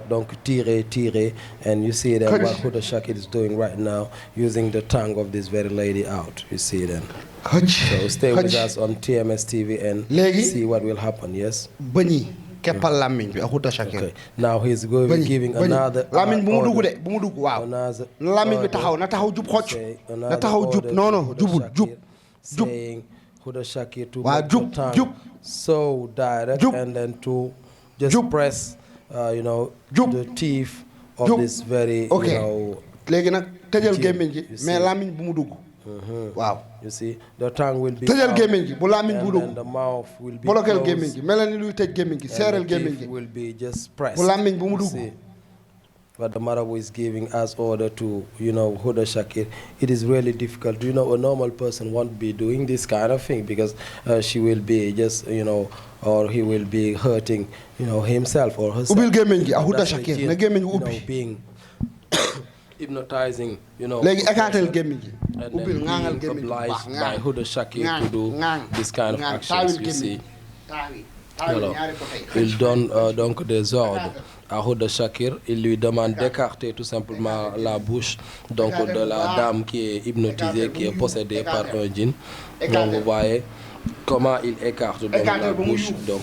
donc tirer, and you see that what Houda Shakir is doing right now, using the tongue of this very lady out. You see that? So stay with us on TMS TV and see what will happen, yes? Bëñ yi keppal làmmiñ bi Houda Shakir. Okay. Now he's going giving another. làmmiñ bu mu dugg order. de bu mu dugg waaw. Another làmmiñ bi order. taxaw na taxaw jub xocc. Say na another taxaw jub order non to non Houda jubul jub. Shakir, jub saying Houda Shakir to Waa, make jub, the tongue jub. so direct Jub. and then to just Jub. press, Jub. the teeth of Jub. this very, ok léegi nag tëjal Jib, gémmiñ gi you mais see. làmmiñ bu mu dugg. waaw you see, the tongue will be tëjal out, gémmiñ gi bu làmmiñ bu and dugg. then the mouth will be bolokeel closed, gémmiñ gi mel ni luy tëj gémmiñ gi and seeral the gémmiñ teeth gi will be just pressed. bu làmmiñ bu mu You dugg. see what the Marabu is giving as order to, Houda Shakir. It is really difficult. A normal person won't be doing this kind of thing because she will be just, or he will be hurting, himself or herself. ubbil gémmiñ gi Houda That's the Shakir jinn, na gémmiñ gi ubbi. being hypnotizing, léegi écartel gémmiñ gi and ubbil then ŋaangal being gémmiñ gi bu baax obliged by Houda Shakir to do this kind of actions, taawil you see. gémmiñ taawil Alors, ñaari côté yi. il donne donc des ordres à Houda Shakir. Il lui demande d'écarter tout simplement la bouche donc de la dame qui est hypnotisée, qui est possédée par un djinn. Donc vous voyez comment il écarte donc la bouche donc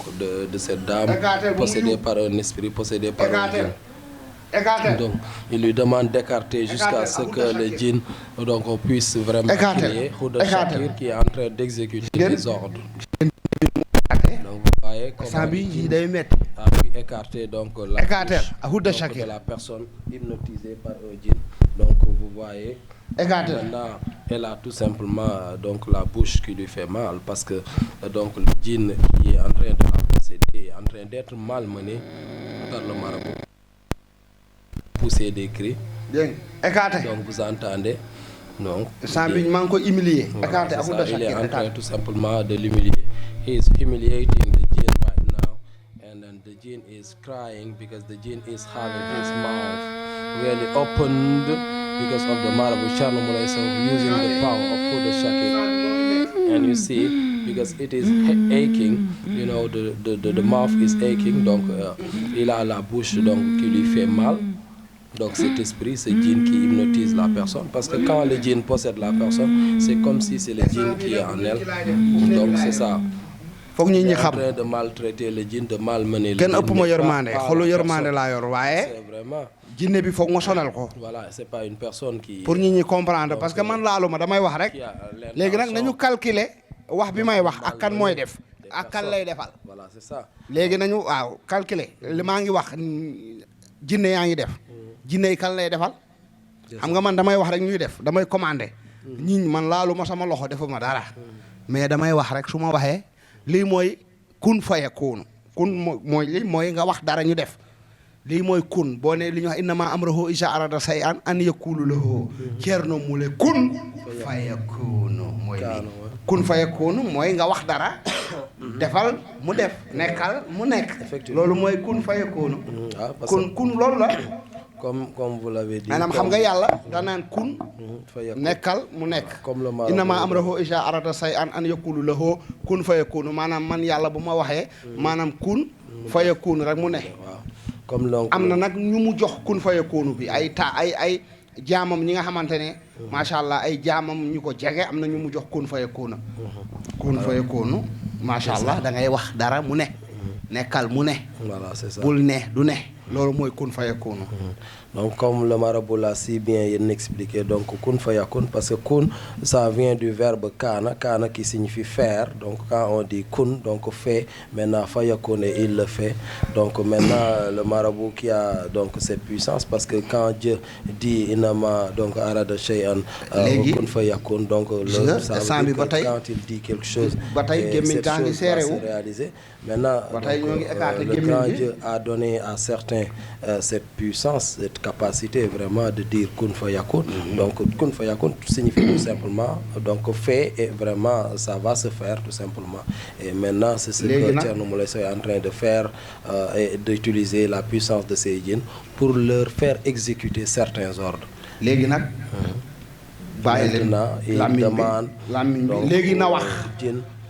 de cette dame possédée par un esprit, possédée par un djinn. Donc il lui demande d'écarter jusqu'à ce que le djinn donc puisse vraiment crier. Houda Shakir qui est en train d'exécuter les ordres. Donc vous voyez comment bi le yi djinn day metti. a pu écarter donc la Écarter bouche Houda donc, Shakir. de la personne hypnotisée par un djinn. Donc vous voyez, écartel maintenant elle a tout simplement donc la bouche qui lui fait mal parce que donc le djinn qui est en train de la posséder est en train d'être malmené par le marabout. Pousser des cris. dégg nga écarté Donc vous entendez. Donc sang bi maa ngi ko humilier voilà, écarté c'est Houda ça, il est Shakir en train écarté. tout simplement de l'humilier. He is humiliating the jinn right now, and then the jinn is crying because the jinn is having his mouth really opened because of the Marabu Thierno Moulay Sow using the power of Houda Shakir. And you see, because it is aching, the mouth is aching, donc il a la bouche donc qui lui fait mal. Donc cet esprit, ce djinn qui hypnotise la personne. Parce que quand le djinn possède la personne, c'est comme si c'est le djinn qui est en elle. Donc c'est ça. foog nit ñi Il est en xam train de maltraiter le djinn, de malmener le kenn djinn. ëpp ma mais yërmande pas xolu la yërmande personne. laa yor waaye C'est vraiment, jinne bi foog ma sonal ko voilà, c'est pas une personne qui... pour nit ñi comprendre parce que man laalu ma damay wax rek qui a léegi nag nañu l'intention calculer wax bi may wax ak kan mooy def ak kan lay defal Voilà, c'est ça. léegi nañu waaw calculer li maa ngi wax jinne yaa ngi def jinne yi kan lay defal xam nga man damay wax rek ñuy def damay commandé ñi man laalu ma sama loxo defuma dara mais damay wax rek su ma waxee lii mooy kun fayakuunu kun mooy lii mooy nga wax dara ñu def lii mooy kun boo ne li ñuy wax innama amruhu iza arada shay'an an yaqulu lahu Thierno Moule kun fayakuunu mooy lii kun fayakuunu mooy nga wax dara defal mu def nekkal mu nekk loolu mooy kun fayakuunu kun loolu la Comme vous l'avez dit. maanaam xam nga yàlla danaan kun nekkal mu nekk Comme le marabout. innama amruhu iza arada shay'an an yaqulu lahu kun fayakunu maanaam man yàlla bu ma waxee maanaam kun fayakunu rek mu ne waaw comme donc am na nag ñu mu jox kun fayakunu bi ay jaamam ñi nga xamante ne macha allah ay jaamam ñu ko jege am na ñu mu jox kun fayakunu kun fayakunu macha allah da ngay wax dara mu ne nekkal mu ne voilà, c'est ça. bul ne du ne loolu mooy kun fayakunu Donc comme le marabout l'a si bien expliqué, donc kun fayakun, parce que kun, ça vient du verbe kana, kana qui signifie faire. Donc quand on dit kun, donc fait, maintenant fayakun et il le fait. Donc maintenant le marabout qui a donc cette puissance, parce que quand Dieu dit inama donc arada shay'an kun fayakun, donc ça veut dire que quand il dit quelque chose, cette chose va se réaliser. Maintenant donc, le grand Dieu a donné à certains cette puissance, cette capacité vraiment de dire kun fayakun. Donc kun fayakun signifie tout simplement donc fait et vraiment ça va se faire tout simplement. Et maintenant c'est ce que Thierno Moulay Sow est en train de faire et d'utiliser la puissance de ces djinns pour leur faire exécuter certains ordres. léegi nag bàyyi leen làmmiñ bi léegi na wax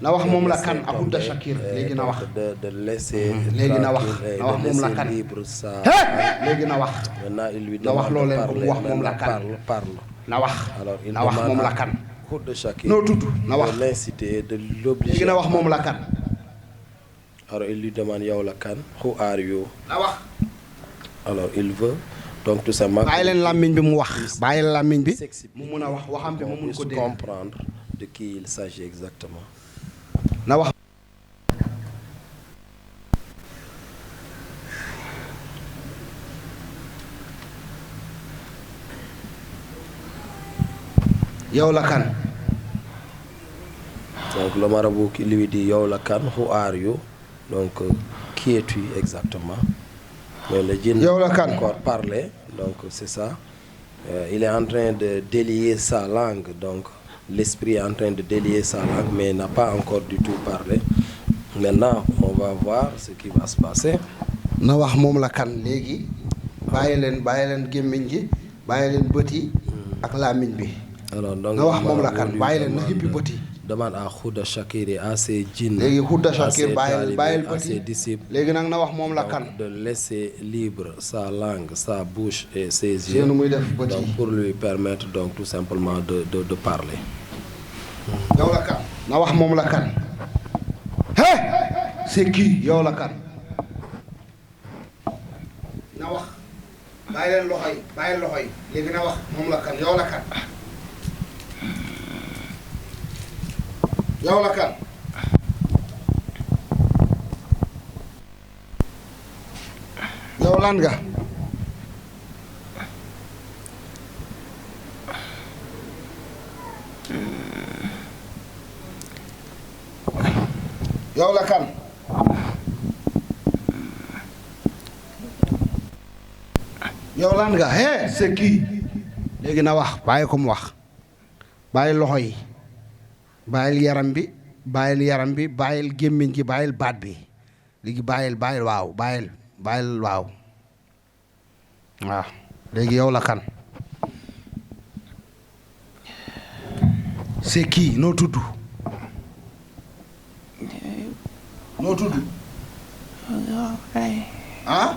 na wax moom la kan ak Houda Shakir léegi na wax de laisser léegi na wax moom la kan libre ça. léegi na wax Maintenant il lui na wax loo demande de leen ko mu parler. wax moom la kan Parle. na wax Alors il na wax demande moom la à kan Houda Shakir noo tudd na wax de l'inciter, de léegi l'obliger. na wax moom la kan Alors il lui demande yow la kan, who are you? na wax. Alors il veut donc tout simplement. bàyyi leen làmmiñ bi mu wax bàyyi leen làmmiñ bi s'explique, mu mun a wax waxam bi mu mun ko puisse dégg. comprendre de qui il s'agit exactement. na wax. yow la kan. Donc le marabout qui lui dit yow la kan, who are you? Donc qui es-tu exactement? Mais le djinn Yow la kan. encore parler, donc c'est ça. Il est en train de délier sa langue, donc l'esprit est en train de délier sa langue, mais il n'a pas encore du tout parlé. Maintenant, on va voir ce qui va se passer. na wax moom la kan léegi bàyyi leen gémmiñ gi bàyyi leen bët yi ak làmmiñ bi. Alors donc na wax moom la kan lui bàyyi leen na xippi bët yi. demande à Khouda Chakir et à ses djinns, léegi Khouda à Chakir ses bàyyil talibés, à bët ses yi disciples, léegi nag na wax moom la kan. donc, de laisser libre sa langue, sa bouche et ses yeux, seenu muy def bët donc yi. pour lui permettre donc tout simplement de parler. yow la kan. na wax moom la kan. hey c'est qui yow la kan. na wax bàyyi leen loxo yi léegi na wax moom la kan yow la kan. yow la kan. yow lan nga. yow la kan. yow lan nga hé c'est qui. léegi na wax bàyyi ko mu wax bàyyi loxo yi bàyyil yaram bi bàyyil gémmiñ gi bàyyil baat bi léegi bàyyil waaw bàyyil waaw léegi yow la kan. c'est qui noo tudd. noo tudd. ah.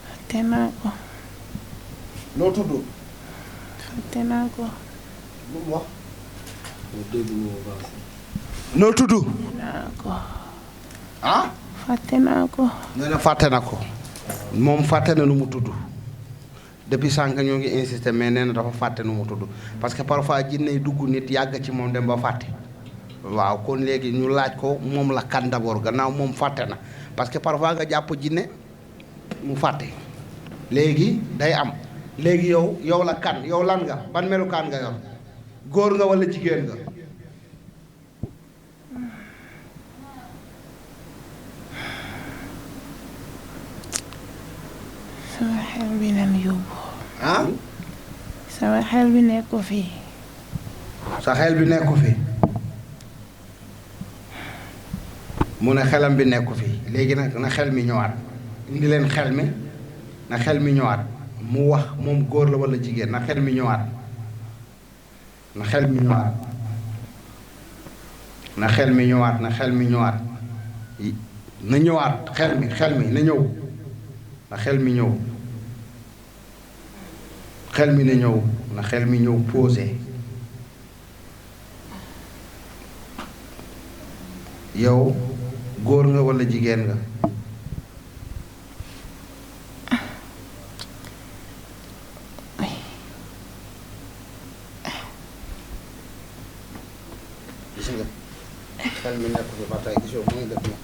fàtte naa ko. noo tudd. fàtte naa ko. lu mu wax. noo tudd. naa ko. ah. fàtte naa ko. nee na fàtte na ko. moom fàtte na nu mu tudd. depuis sànq ñoo ngi insister mais nee na dafa fàtte nu mu tudd parce que parfois jinne dugg nit yàgg ci moom dem ba fàtte. waaw kon léegi ñu laaj ko moom la kan d'abord gannaaw moom fàtte na parce que parfois nga jàpp jinne mu fàtte. léegi day am léegi yow la kan yow lan nga ban melukaan nga yor góor nga walla jigéen nga. sama xel bi nan yóbbu. ah. sama xel bi nekku fii. sa xel bi nekku fi. mu ne xelam bi nekku fi léegi nag na xel mi ñëwaat indi leen xel mi na xel mi ñëwaat mu wax moom góor la walla jigéen na xel mi ñëwaat na xel mi ñëwaat na xel mi ñëwaat na xel mi ñëwaat na ñëwaat xel mi na ñëw na xel mi ñëw xel mi na ñëw na xel mi ñëw posé yow góor nga walla jigéen nga. gis nga xel mi nekk fi ba tey gisoo mu ngi def na.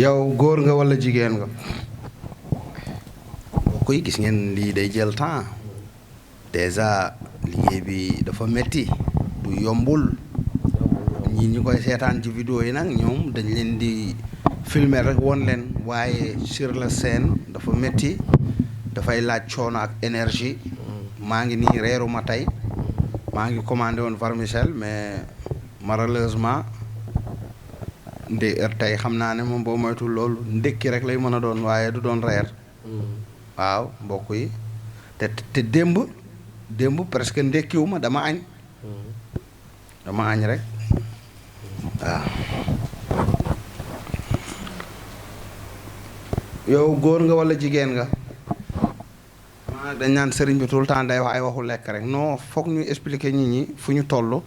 yow góor nga walla jigéen nga. boo koy gis ngeen lii day jël temps déjà liggéey bi dafa metti du yombul. ñi ñu koy seetaan ci vidéo yi nag ñoom dañ leen di filmer rek woon leen waaye sur la scène dafa métti dafay laaj coono ak énergie. maa ngi nii reeruma tey maa ngi commandé woon vermicelle mais malheureusement tey xam naa ne moom boo moytul loolu ndékki rek lay mën a doon waaye du doon reer. waaw mbokk yi te démb presque ndékkiwuma dama añ. dama añ rek. waaw yow góor nga walla jigéen nga. dañ naan sëriñ bi tout le temps day wax ay waxu lekk rek non foog ñu expliquer nit ñi fu ñu toll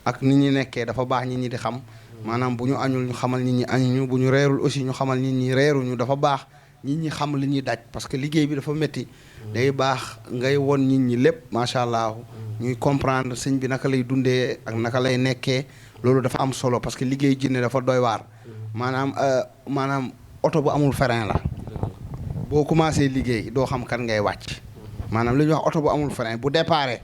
ak nit ñi nekkee dafa baax nit ñi di xam maanaam bu ñu añul ñu xamal nit ñi añuñu bu ñu reerul aussi ñu xamal nit ñi reeruñu dafa baax nit ñi xam li ñuy daj parce que liggéey bi dafa métti day baax ngay won nit ñi lépp macha allah ñuy comprendre sëñ bi naka lay dundee ak naka lay nekkee loolu dafa am solo parce que liggéey jinne dafa doy waar maanaam oto bu amul frein la boo commencé liggéey doo xam kan ngay wàcc maanaam li ñuy wax oto bu amul frein bu déparé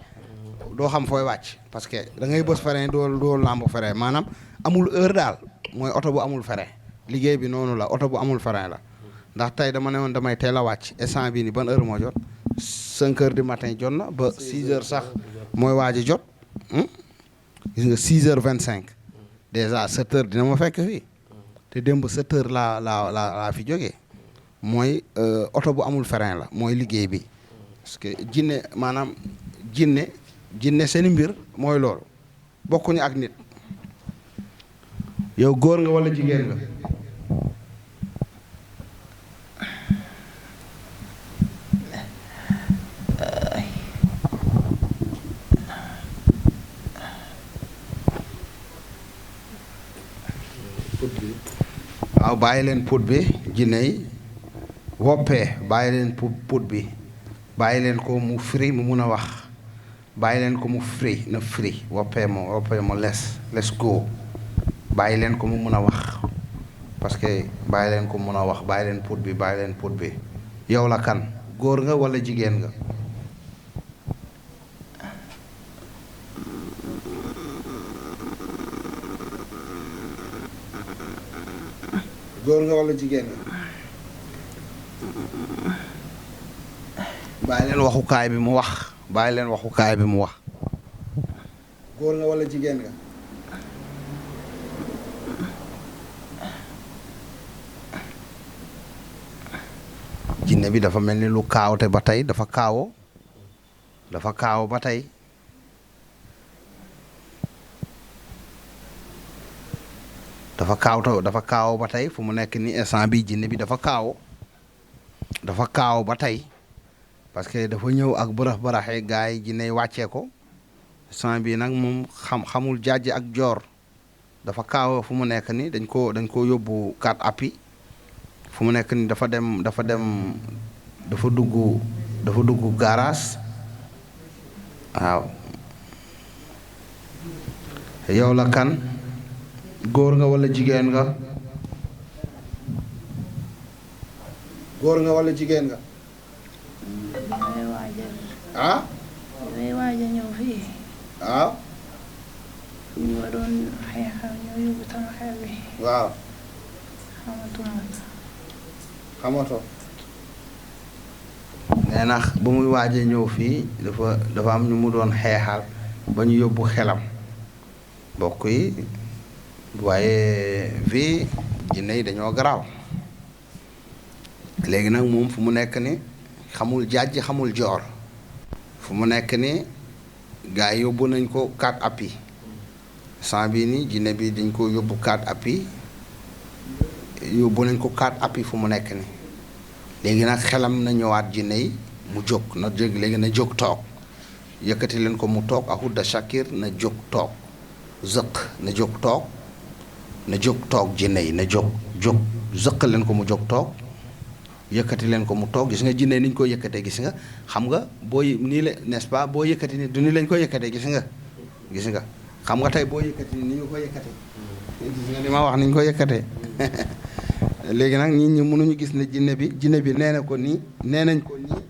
doo xam fooy wàcc parce que da ngay bës frein doo làmb frein maanaam amul heure daal mooy oto bu amul frein liggéey bi noonu la oto bu amul frein la ndax tey dama ne woon damay teel a wàcc instant bii ni ban heure moo jot 5 heures du matin jot na ba 6 heures sax mooy waaj a jot gis nga 6 heures 25 déjà 7 heures dina ma fekk fii te démb 7 heures laa fi jógee mooy oto bu amul frein la mooy liggéey bi parce que jinne maanaam jinne seeni mbir mooy loolu bokkuñu ak nit yow góor nga walla jigéen nga waaw bàyyi leen put bi jinne yi woppee bàyyi leen put bi bàyyi leen ko mu free mu mun a wax bàyyi leen ko mu free na free woppee mo let's go bàyyi leen ko mu mun a wax parce que bàyyi leen ko mun a wax bàyyi leen put bi yow la kan góor nga walla jigéen nga góor nga walla jigéen nga bàyyi leen waxukaay bi mu wax bàyyi leen waxukaay bi mu wax góor nga walla jigéen nga jinne bi dafa mel ni lu kaawte ba tey dafa kaawo ba tey dafa kaawo ba tey fu mu nekk ni instant bi jinne bi dafa kaawo ba tey parce que dafa ñëw ak baraxe gars yi jinne wàccee ko instant bi nag moom xamul jàjj ak joor dafa kaawo fu mu nekk ni dañ ko yóbbu 4 appuis fu mu nekk ni dafa dugg garage waaw yow la kan góor nga walla jigéen nga góor nga walla jigéen nga damay waaja ñëw fii waaw ñu ma doon xeexal ñoo yóbbu sama xel bi waaw xamatoo nee na ba muy waajee ñëw fii dafa am ñu mu doon xeexal ba ñu yóbbu xelam mbokk yi waaye fii jinne yi dañoo garaaw léegi nag moom fu mu nekk ni xamul jàjj xamul joor fu mu nekk ni gars yi yóbbu nañ ko 4 appuis sant bii ni jinne bi dañ ko yóbbu 4 appuis yóbbu nañ ko 4 appuis fu mu nekk ni léegi nag xelam na ñëwaat jinne yi mu jóg na jóg léegi na jóg toog yëkkati leen ko mu toog ahudda shakir na jóg toog zëq na jóg toog jinne yi na jóg zëq leen ko mu jóg toog yëkkati leen ko mu toog gis nga jinne ni ñu ko yëkkatee gis nga xam nga booy nii la n'est-ce pas boo yëkkati ni du ni lañ ko yëkkatee gis nga xam nga tey boo yëkkati ni ñu ko yëkkatee gis nga li ma wax ni ñu ko yëkkatee léegi nag nit ñi mënuñu gis ne jinne bi nee nañ ko nii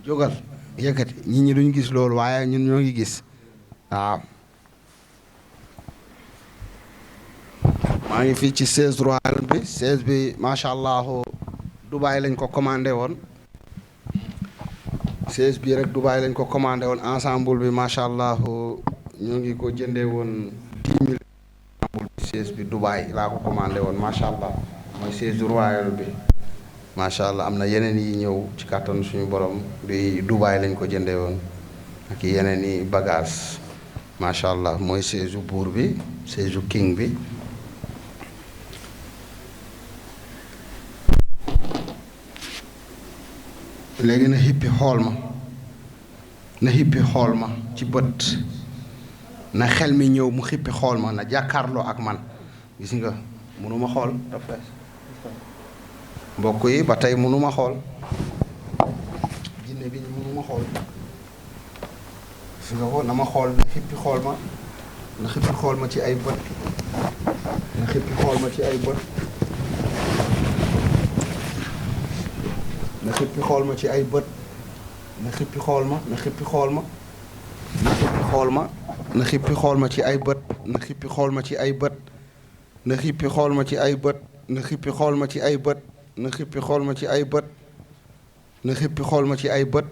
jógal yëkkati nit ñi duñ gis loolu waaye ñun ñoo ngi gis waaw maa ngi fii ci chaise royale bi chaise bi macha allah Dubaay lañ ko commandé woon chaise bi rek Dubaay lañ ko commandé woon ensemble bi macha allah ñoo ngi ko jëndee woon 10 000 ensemble bi chaise bi Dubaay laa ko commandé woon macha allah mooy chaise royale bi macha allah am na yeneen yi ñëw ci kàttanu suñu borom bi Dubaay lañ ko jëndee woon ak yeneen i bagage macha allah mooy chaise buur bi chaise king bi. léegi na hippi xool ma ci bët na xel mi ñëw mu xippi xool ma na jàkkaarloo ak man gis nga mënuma xool dafa mbokk yi ba tey mënuma xool jinne bi mënuma xool gis nga ko na ma xool na xippi xool ma na xippi xool ma ci ay bët na xippi xool ma ci ay bët na xippi xool ma ci ay bët na xippi xool ma na xippi xool ma na xippi xool ma na xippi xool ma ci ay bët na xippi xool ma ci ay bët na xippi xool ma ci ay bët na xippi xool ma ci ay bët na xippi xool ma ci ay bët na xippi xool ma ci ay bët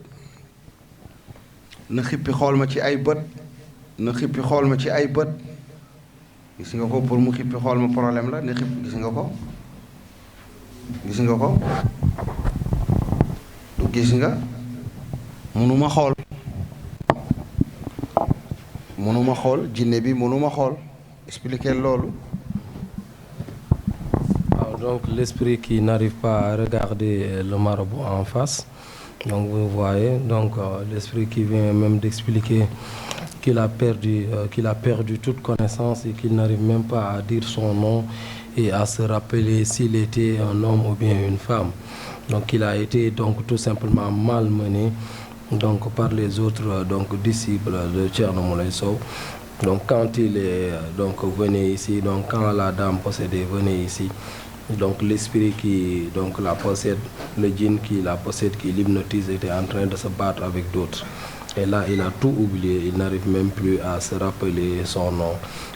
na xippi xool ma ci ay bët na xippi xool ma ci ay bët gis nga ko pour mu xippi xool ma problème la ne xippi gis nga ko gis nga ko du gis nga mënuma xool mënuma xool jinne bi mënuma xool expliquer loolu. Donc l'esprit qui n'arrive pas à regarder le marabout en face. Donc vous voyez, donc l'esprit qui vient même d'expliquer qu'il a perdu toute connaissance et qu'il n'arrive même pas à dire son nom et à se rappeler s'il était un homme ou bien une femme. Donc il a été donc tout simplement malmené donc par les autres donc disciples de Thierno Moulay Sow. Donc quand il est donc venu ici, donc quand la dame possédée venait ici, donc l'esprit qui donc la possède, le djinn qui la possède, qui l'hypnotise, était en train de se battre avec d'autres. Et là, il a tout oublié, il n'arrive même plus à se rappeler son nom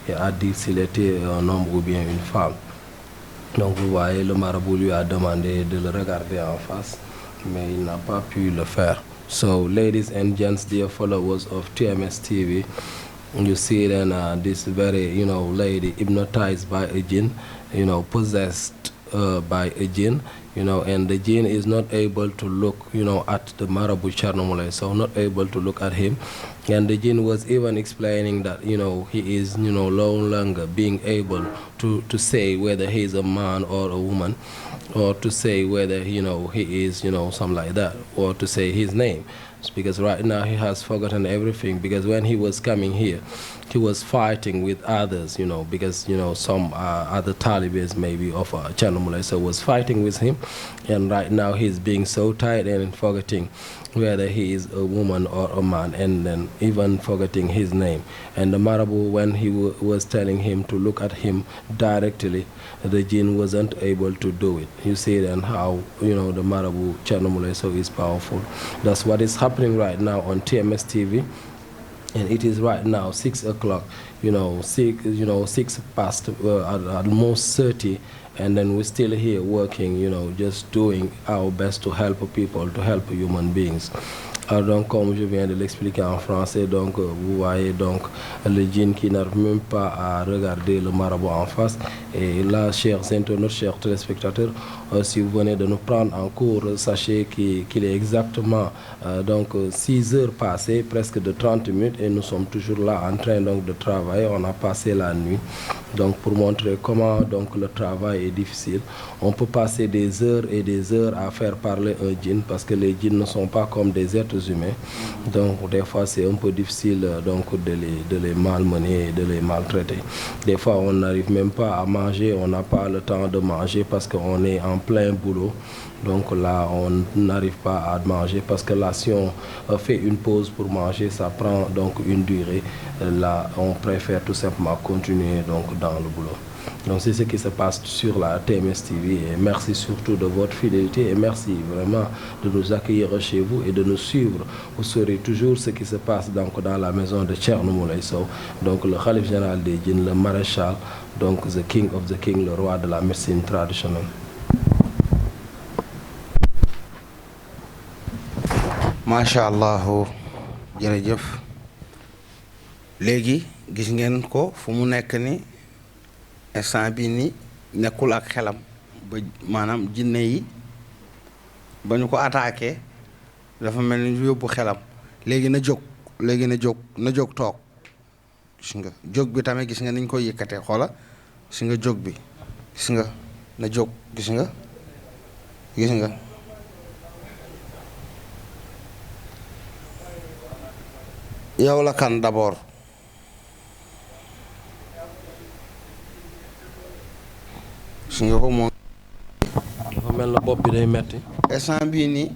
et à dire s'il était un homme ou bien une femme. Donc vous voyez, le marabout lui a demandé de le regarder en face, mais il n'a pas pu le faire. So, ladies and gents, dear followers of TMS TV, you see then this very, lady hypnotized by a jinn, possessed by a jinn, and the jinn is not able to look, at the Marabout Thierno Moulay Sow, not able to look at him. And the jinn was even explaining that, he is, no longer being able to say whether he is a man or a woman, or to say whether, he is, something like that, or to say his name. Because right now he has forgotten everything, because when he was coming here, he was fighting with others, because, some other Talibans maybe of Thierno Moulay Sow was fighting with him, and right now he's being so tired and forgetting whether he is a woman or a man, and then even forgetting his name. And the Marabout, when he was telling him to look at him directly, the jinn wasn't able to do it. You see then how, the Marabout Thierno Moulay Sow is powerful. That's what is happening right now on TMS TV. And it is right now 6 o'clock, 6 past at most 30, and then we're still here working, just doing our best to help people, to help human beings. Donc, comme je viens de l'expliquer en français, donc vous voyez donc le djinn qui n'arrive même pas à regarder le marabout en face. Et là, chers internautes, chers téléspectateurs, si vous venez de nous prendre en cours, sachez qu'il est exactement donc 6 heures passées, presque de 30 minutes, et nous sommes toujours là en train donc de travailler. On a passé la nuit, donc pour montrer comment donc le travail est difficile. On peut passer des heures et des heures à faire parler un djinn, parce que les djinns ne sont pas comme des êtres humains. Donc des fois c'est un peu difficile donc de les malmener et de les maltraiter. Des fois on n'arrive même pas à manger, on n'a pas le temps de manger parce qu'on est en plein boulot. Donc là on n'arrive pas à manger parce que là si on fait une pause pour manger, ça prend donc une durée. Là on préfère tout simplement continuer donc dans le boulot. Donc c'est ce qui se passe sur la TMS TV, et merci surtout de votre fidélité et merci vraiment de nous accueillir chez vous et de nous suivre. Vous saurez toujours ce qui se passe donc dans la maison de Thierno Moulay Sow, donc le Khalif général des djinns, le maréchal, donc the king of the king, le roi de la médecine traditionnelle. Masha'Allah, jërëjëf. Léegi gis ngeen ko fu mu nekk ni instant bi ni nekkul ak xelam ba maanaam jinne yi ba ñu ko attaqué dafa mel ni yóbbu xelam léegi na jóg na jóg toog gis nga jóg bi tamit gis nga niñ koy yëkkatee xoola gis nga jóg bi gis nga na jóg gis nga yow la kan d'abord gis nga ko moom dafa mel na bopp bi day metti. instant bii nii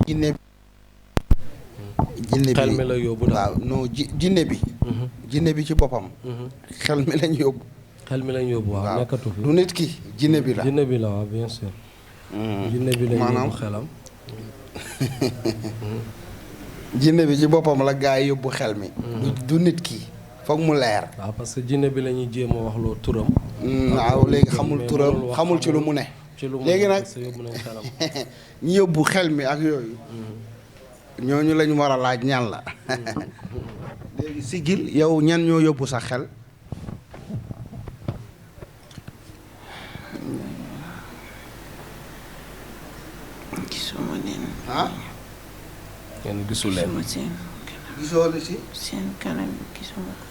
jinne bi xel mi la yóbbu daal. waaw non jinne bi jinne bi ci boppam xel mi lañ yóbbu. xel mi lañ yóbbu waaw nekkatu fi. du nit ki jinne bi la. jinne bi la waaw bien sûr. jinne bi lañ yóbbu xelam. jinne bi ci boppam la gaa yi yóbbu xel mi. du nit ki foog mu leer. waaw parce que jinne bi la ñuy jéem a wax loo turam. waaw léegi xamul turam xamul ci lu mu ne. léegi nag ñi yóbbu xel mi ak yooyu. ñooñu lañu war a laaj ñan la. léegi sigil yow ñan ñoo yóbbu sa xel. gisuma leen. ah. kenn gisul leen. gisuma seen. gisoo la si. seen kanam gisuma ko.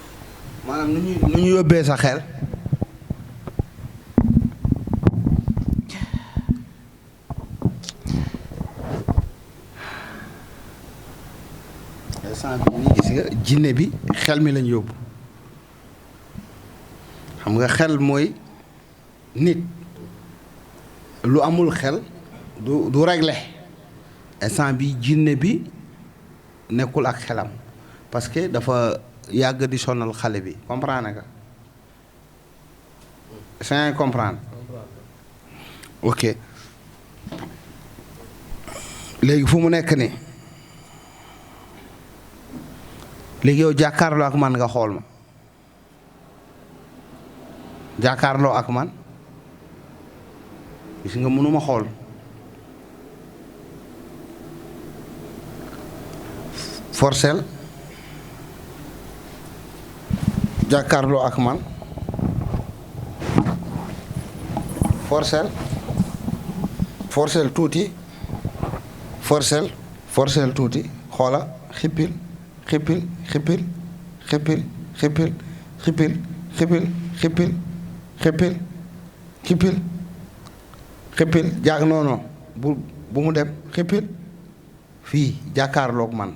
maanaam nu ñu yóbbee sa xel. instant bi nii gis nga jinne bi xel mi lañ yóbbu xam nga xel mooy nit lu amul xel du régler instant bi jinne bi nekkul ak xelam parce que dafa yàgg di sonal xale bi comprendre nga c'est comprendre ok léegi fu mu nekk nii léegi yow jàkkaarloo ak man nga xool ma jàkkaarloo ak man gis nga mënuma xool forcel jàkkaarloo ak man forcel tuuti forcel tuuti xoola xippil xippil jaag noono bu mu dem xippil fii jàkkaarloog man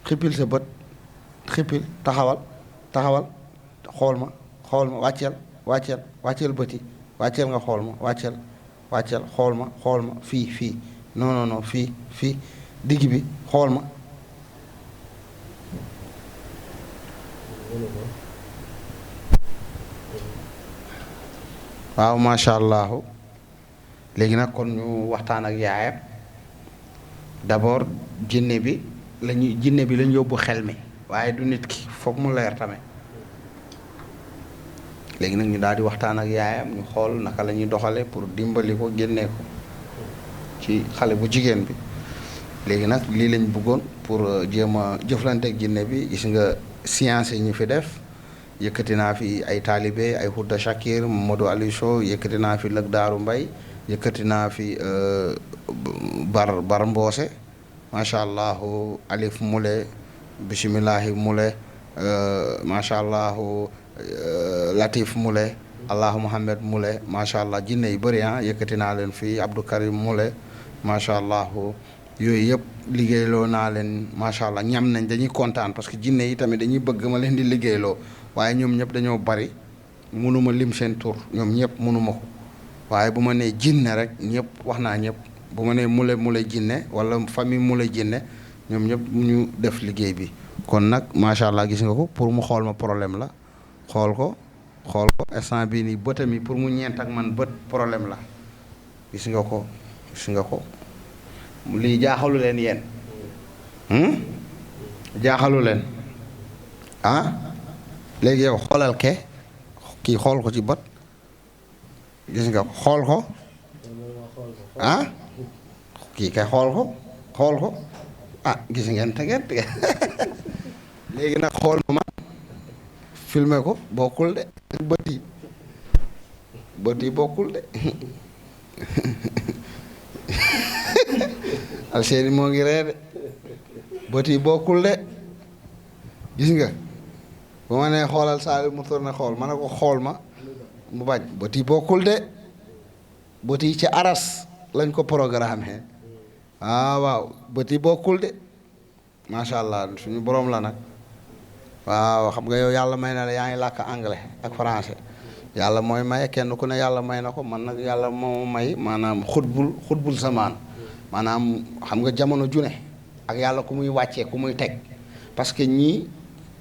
xippil sa bët xippil taxawal xool ma wàcceel bëti wàcceel nga xool ma wàcceel xool ma fii non fii digg bi xool ma waaw macha allah léegi nag kon ñu waxtaan ak yaayam d'abord jinne bi lañ yóbbu xel mi waaye du nit ki foog mu leer tamit léegi nag ñu daal di waxtaan ak yaayam ñu xool naka la ñuy doxale pour dimbali ko génnee ko ci xale bu jigéen bi léegi nag lii lañ bëggoon pour jéem a jëflanteeg jinne bi gis nga science yi ñu fi def yëkkati naa fi ay taalibe ay Houda Shakir Modou Aliou Sow yëkkati naa fi Lëg Daaru Mbay yëkkati naa fi bar mboose macha allah alif mule bisimilahi mule macha allah latif mule allahu muhammad mule macha allah jinne yu bëri yëkkati naa leen fii Abdou Karim mule macha allah yooyu yëpp liggéeyloo naa leen macha allah ñam nañ dañuy kontaan parce que jinne yi tamit dañuy bëgg ma leen di liggéeyloo waaye ñoom ñëpp dañoo bari mënuma lim seen tur ñoom ñëpp mënuma ko waaye bu ma nee jinne rek ñëpp wax naa ñëpp bu ma nee mule jinne wala famille mule jinne ñoom ñëpp ñu def liggéey bi kon nag macha allah gis nga ko pour mu xool ma problème la xool ko instant bii nii bëtam yi pour mu ñeent ak man bët problème la gis nga ko lii jaaxalu leen yéen jaaxalu leen léegi yow xoolal kii xool ko ci bët gis nga xool ko kii kay xool ko gis ngeen te léegi nag xool ma man filmer ko bokkul de bët yi bokkul de Alceri moo ngi ree de bët yi bokkul de gis nga ba ma nee xoolal Saliou mu tourné xool ma ne ko xool ma mu bañ bët yi bokkul de bët yi ci aras lañ ko programmé waaw bët yi bokkul de macha allah suñu borom la nag waaw xam nga yow yàlla may na la yaa ngi làkk anglais ak français yàlla mooy maye kenn ku ne yàlla may na ko man nag yàlla moo may maanaam xutbul zamaan maanaam xam nga jamono june ak yàlla ku muy wàccee ku muy teg parce que ñii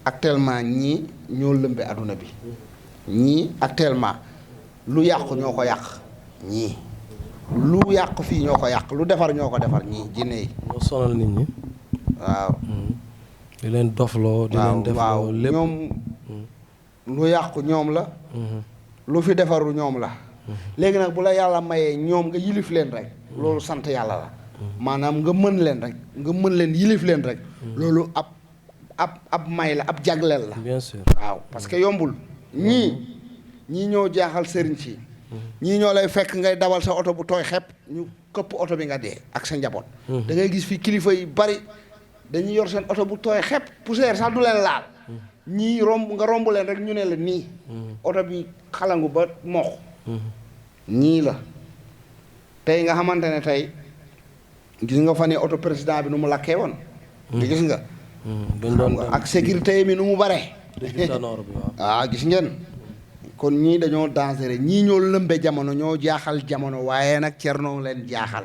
actuellement ñii ñoo lëmbe adduna bi ñii actuellement lu yàqu ñoo ko yàq ñii lu yàq fii ñoo ko yàq lu defar ñoo ko defar ñii jinne yi ñoo sonal nit ñi. waaw di leen dofloo di leen defloo lépp ñoom lu yàqu ñoom la lu fi defaru ñoom la léegi nag bu la yàlla mayee ñoom nga yilif leen rek loolu sant yàlla la maanaam nga mën leen rek nga mën leen yilif leen rek loolu ab may la ab jagleel la bien sûr waaw parce que yombul ñii ñoo jaaxal sëriñ si ñii ñoo lay fekk ngay dawal sa oto bu tooy xepp ñu këpp oto bi nga dee ak sa njaboot da ngay gis fi kilifa yi bari dañuy yor seen oto bu tooy xepp poussière sax du leen laal ñii nga romb leen rek ñu ne la nii oto bi xalangu ba mox ñii la tey nga xamante ne tey gis nga fa ne oto président bi nu mu lakkee woon di gis nga xam nga ak sécurité mi nu mu bare gis ngeen kon ñii dañoo dangereux ñii ñoo lëmbe jamono ñoo jaaxal jamono waaye nag Cerno leen jaaxal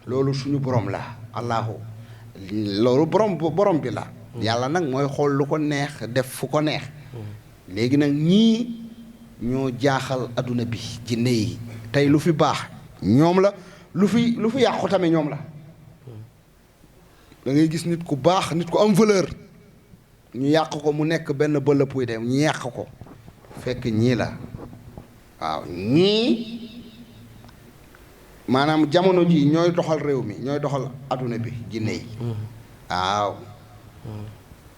loolu suñu borom la allahu loolu borom bi la yàlla nag mooy xool lu ko neex def fu ko neex léegi nag ñii ñoo jaaxal adduna bi jinne yi tey lu fi baax ñoom la lu fi yàqu tamit ñoom la da ngay gis nit ku baax nit ku am valeur ñu yàq ko mu nekk benn bëlëb puy dem ñu yàq ko fekk ñii la waaw ñii maanaam jamono ji ñooy doxal réew mi ñooy doxal adduna bi jinne yi waaw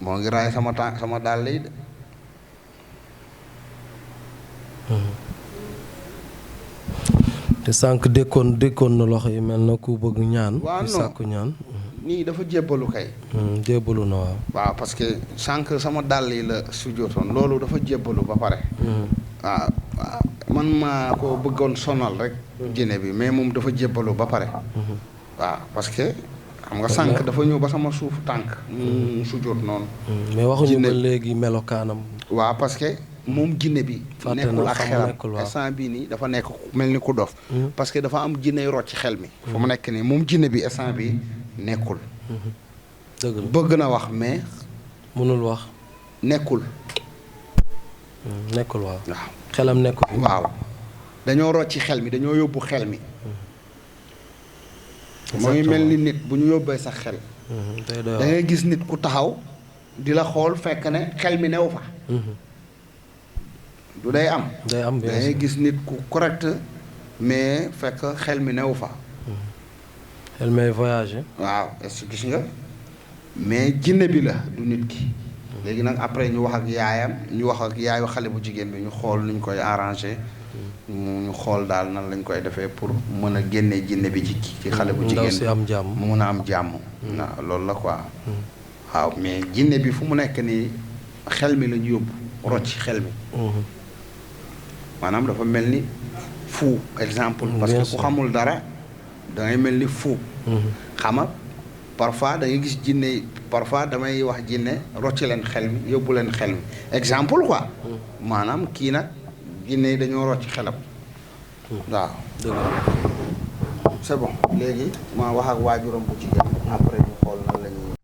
moo ngi raay sama dàll yi de te sànq dékkoon na loxo yi mel na ku bëgg ñaan ku sàkku ñaan nii dafa jébbalu kay jébbalu na waaw parce que sànq sama dàll yi la sujjootoon loolu dafa jébbalu ba pare waaw man maa ko bëggoon sonal rek jinne bi mais moom dafa jébbalu ba pare waaw parce que xam nga sànq dafa ñëw ba sama suuf tànk mu sujjoot noonu mais waxuñu ba léegi melokaanam waaw parce que moom jinne bi nekkul ak xelam instant bii nii dafa nekk mel ni ku dof parce que dafa am jinne rocc ci xel mi fu mu nekk nii moom jinne bi instant bi nekkul dëgg la bëgg na wax mais mënul wax nekkul waaw xelam nekkul waaw dañoo rocc ci xel mi dañoo yóbbu xel mi mooy mel ni nit bu ñu yóbbee sax xel da ngay gis nit ku taxaw di la xool fekk ne xel mi new fa du day am da ngay gis nit ku correct mais fekk xel mi new fa xel may voyagé waaw est-ce que gis nga mais jinne bi la du nit ki léegi nag après ñu wax ak yaayam ñu wax ak yaayu xale bu jigéen bi ñu xool nuñ koy arrangé ñu xool daal nan lañ koy defee pour mën a génnee jinne bi ci xale bu jigéen si am jàmm mu mën a am jàmm waaw loolu la quoi waaw mais jinne bi fu mu nekk nii xel mi la ñu yóbbu rocc xel mi maanaam dafa mel ni fou exemple parce que ku xamul dara da ngay mel ni fou xama parfois da ngay gis jinne parfois damay wax jinne rocc leen xel mi yóbbu leen xel mi exemple quoi maanaam kii nag jinne yi dañoo rocc xelam waaw c'est bon léegi ma wax ak waajuram bu jigéen après ñu xool nan la ñuy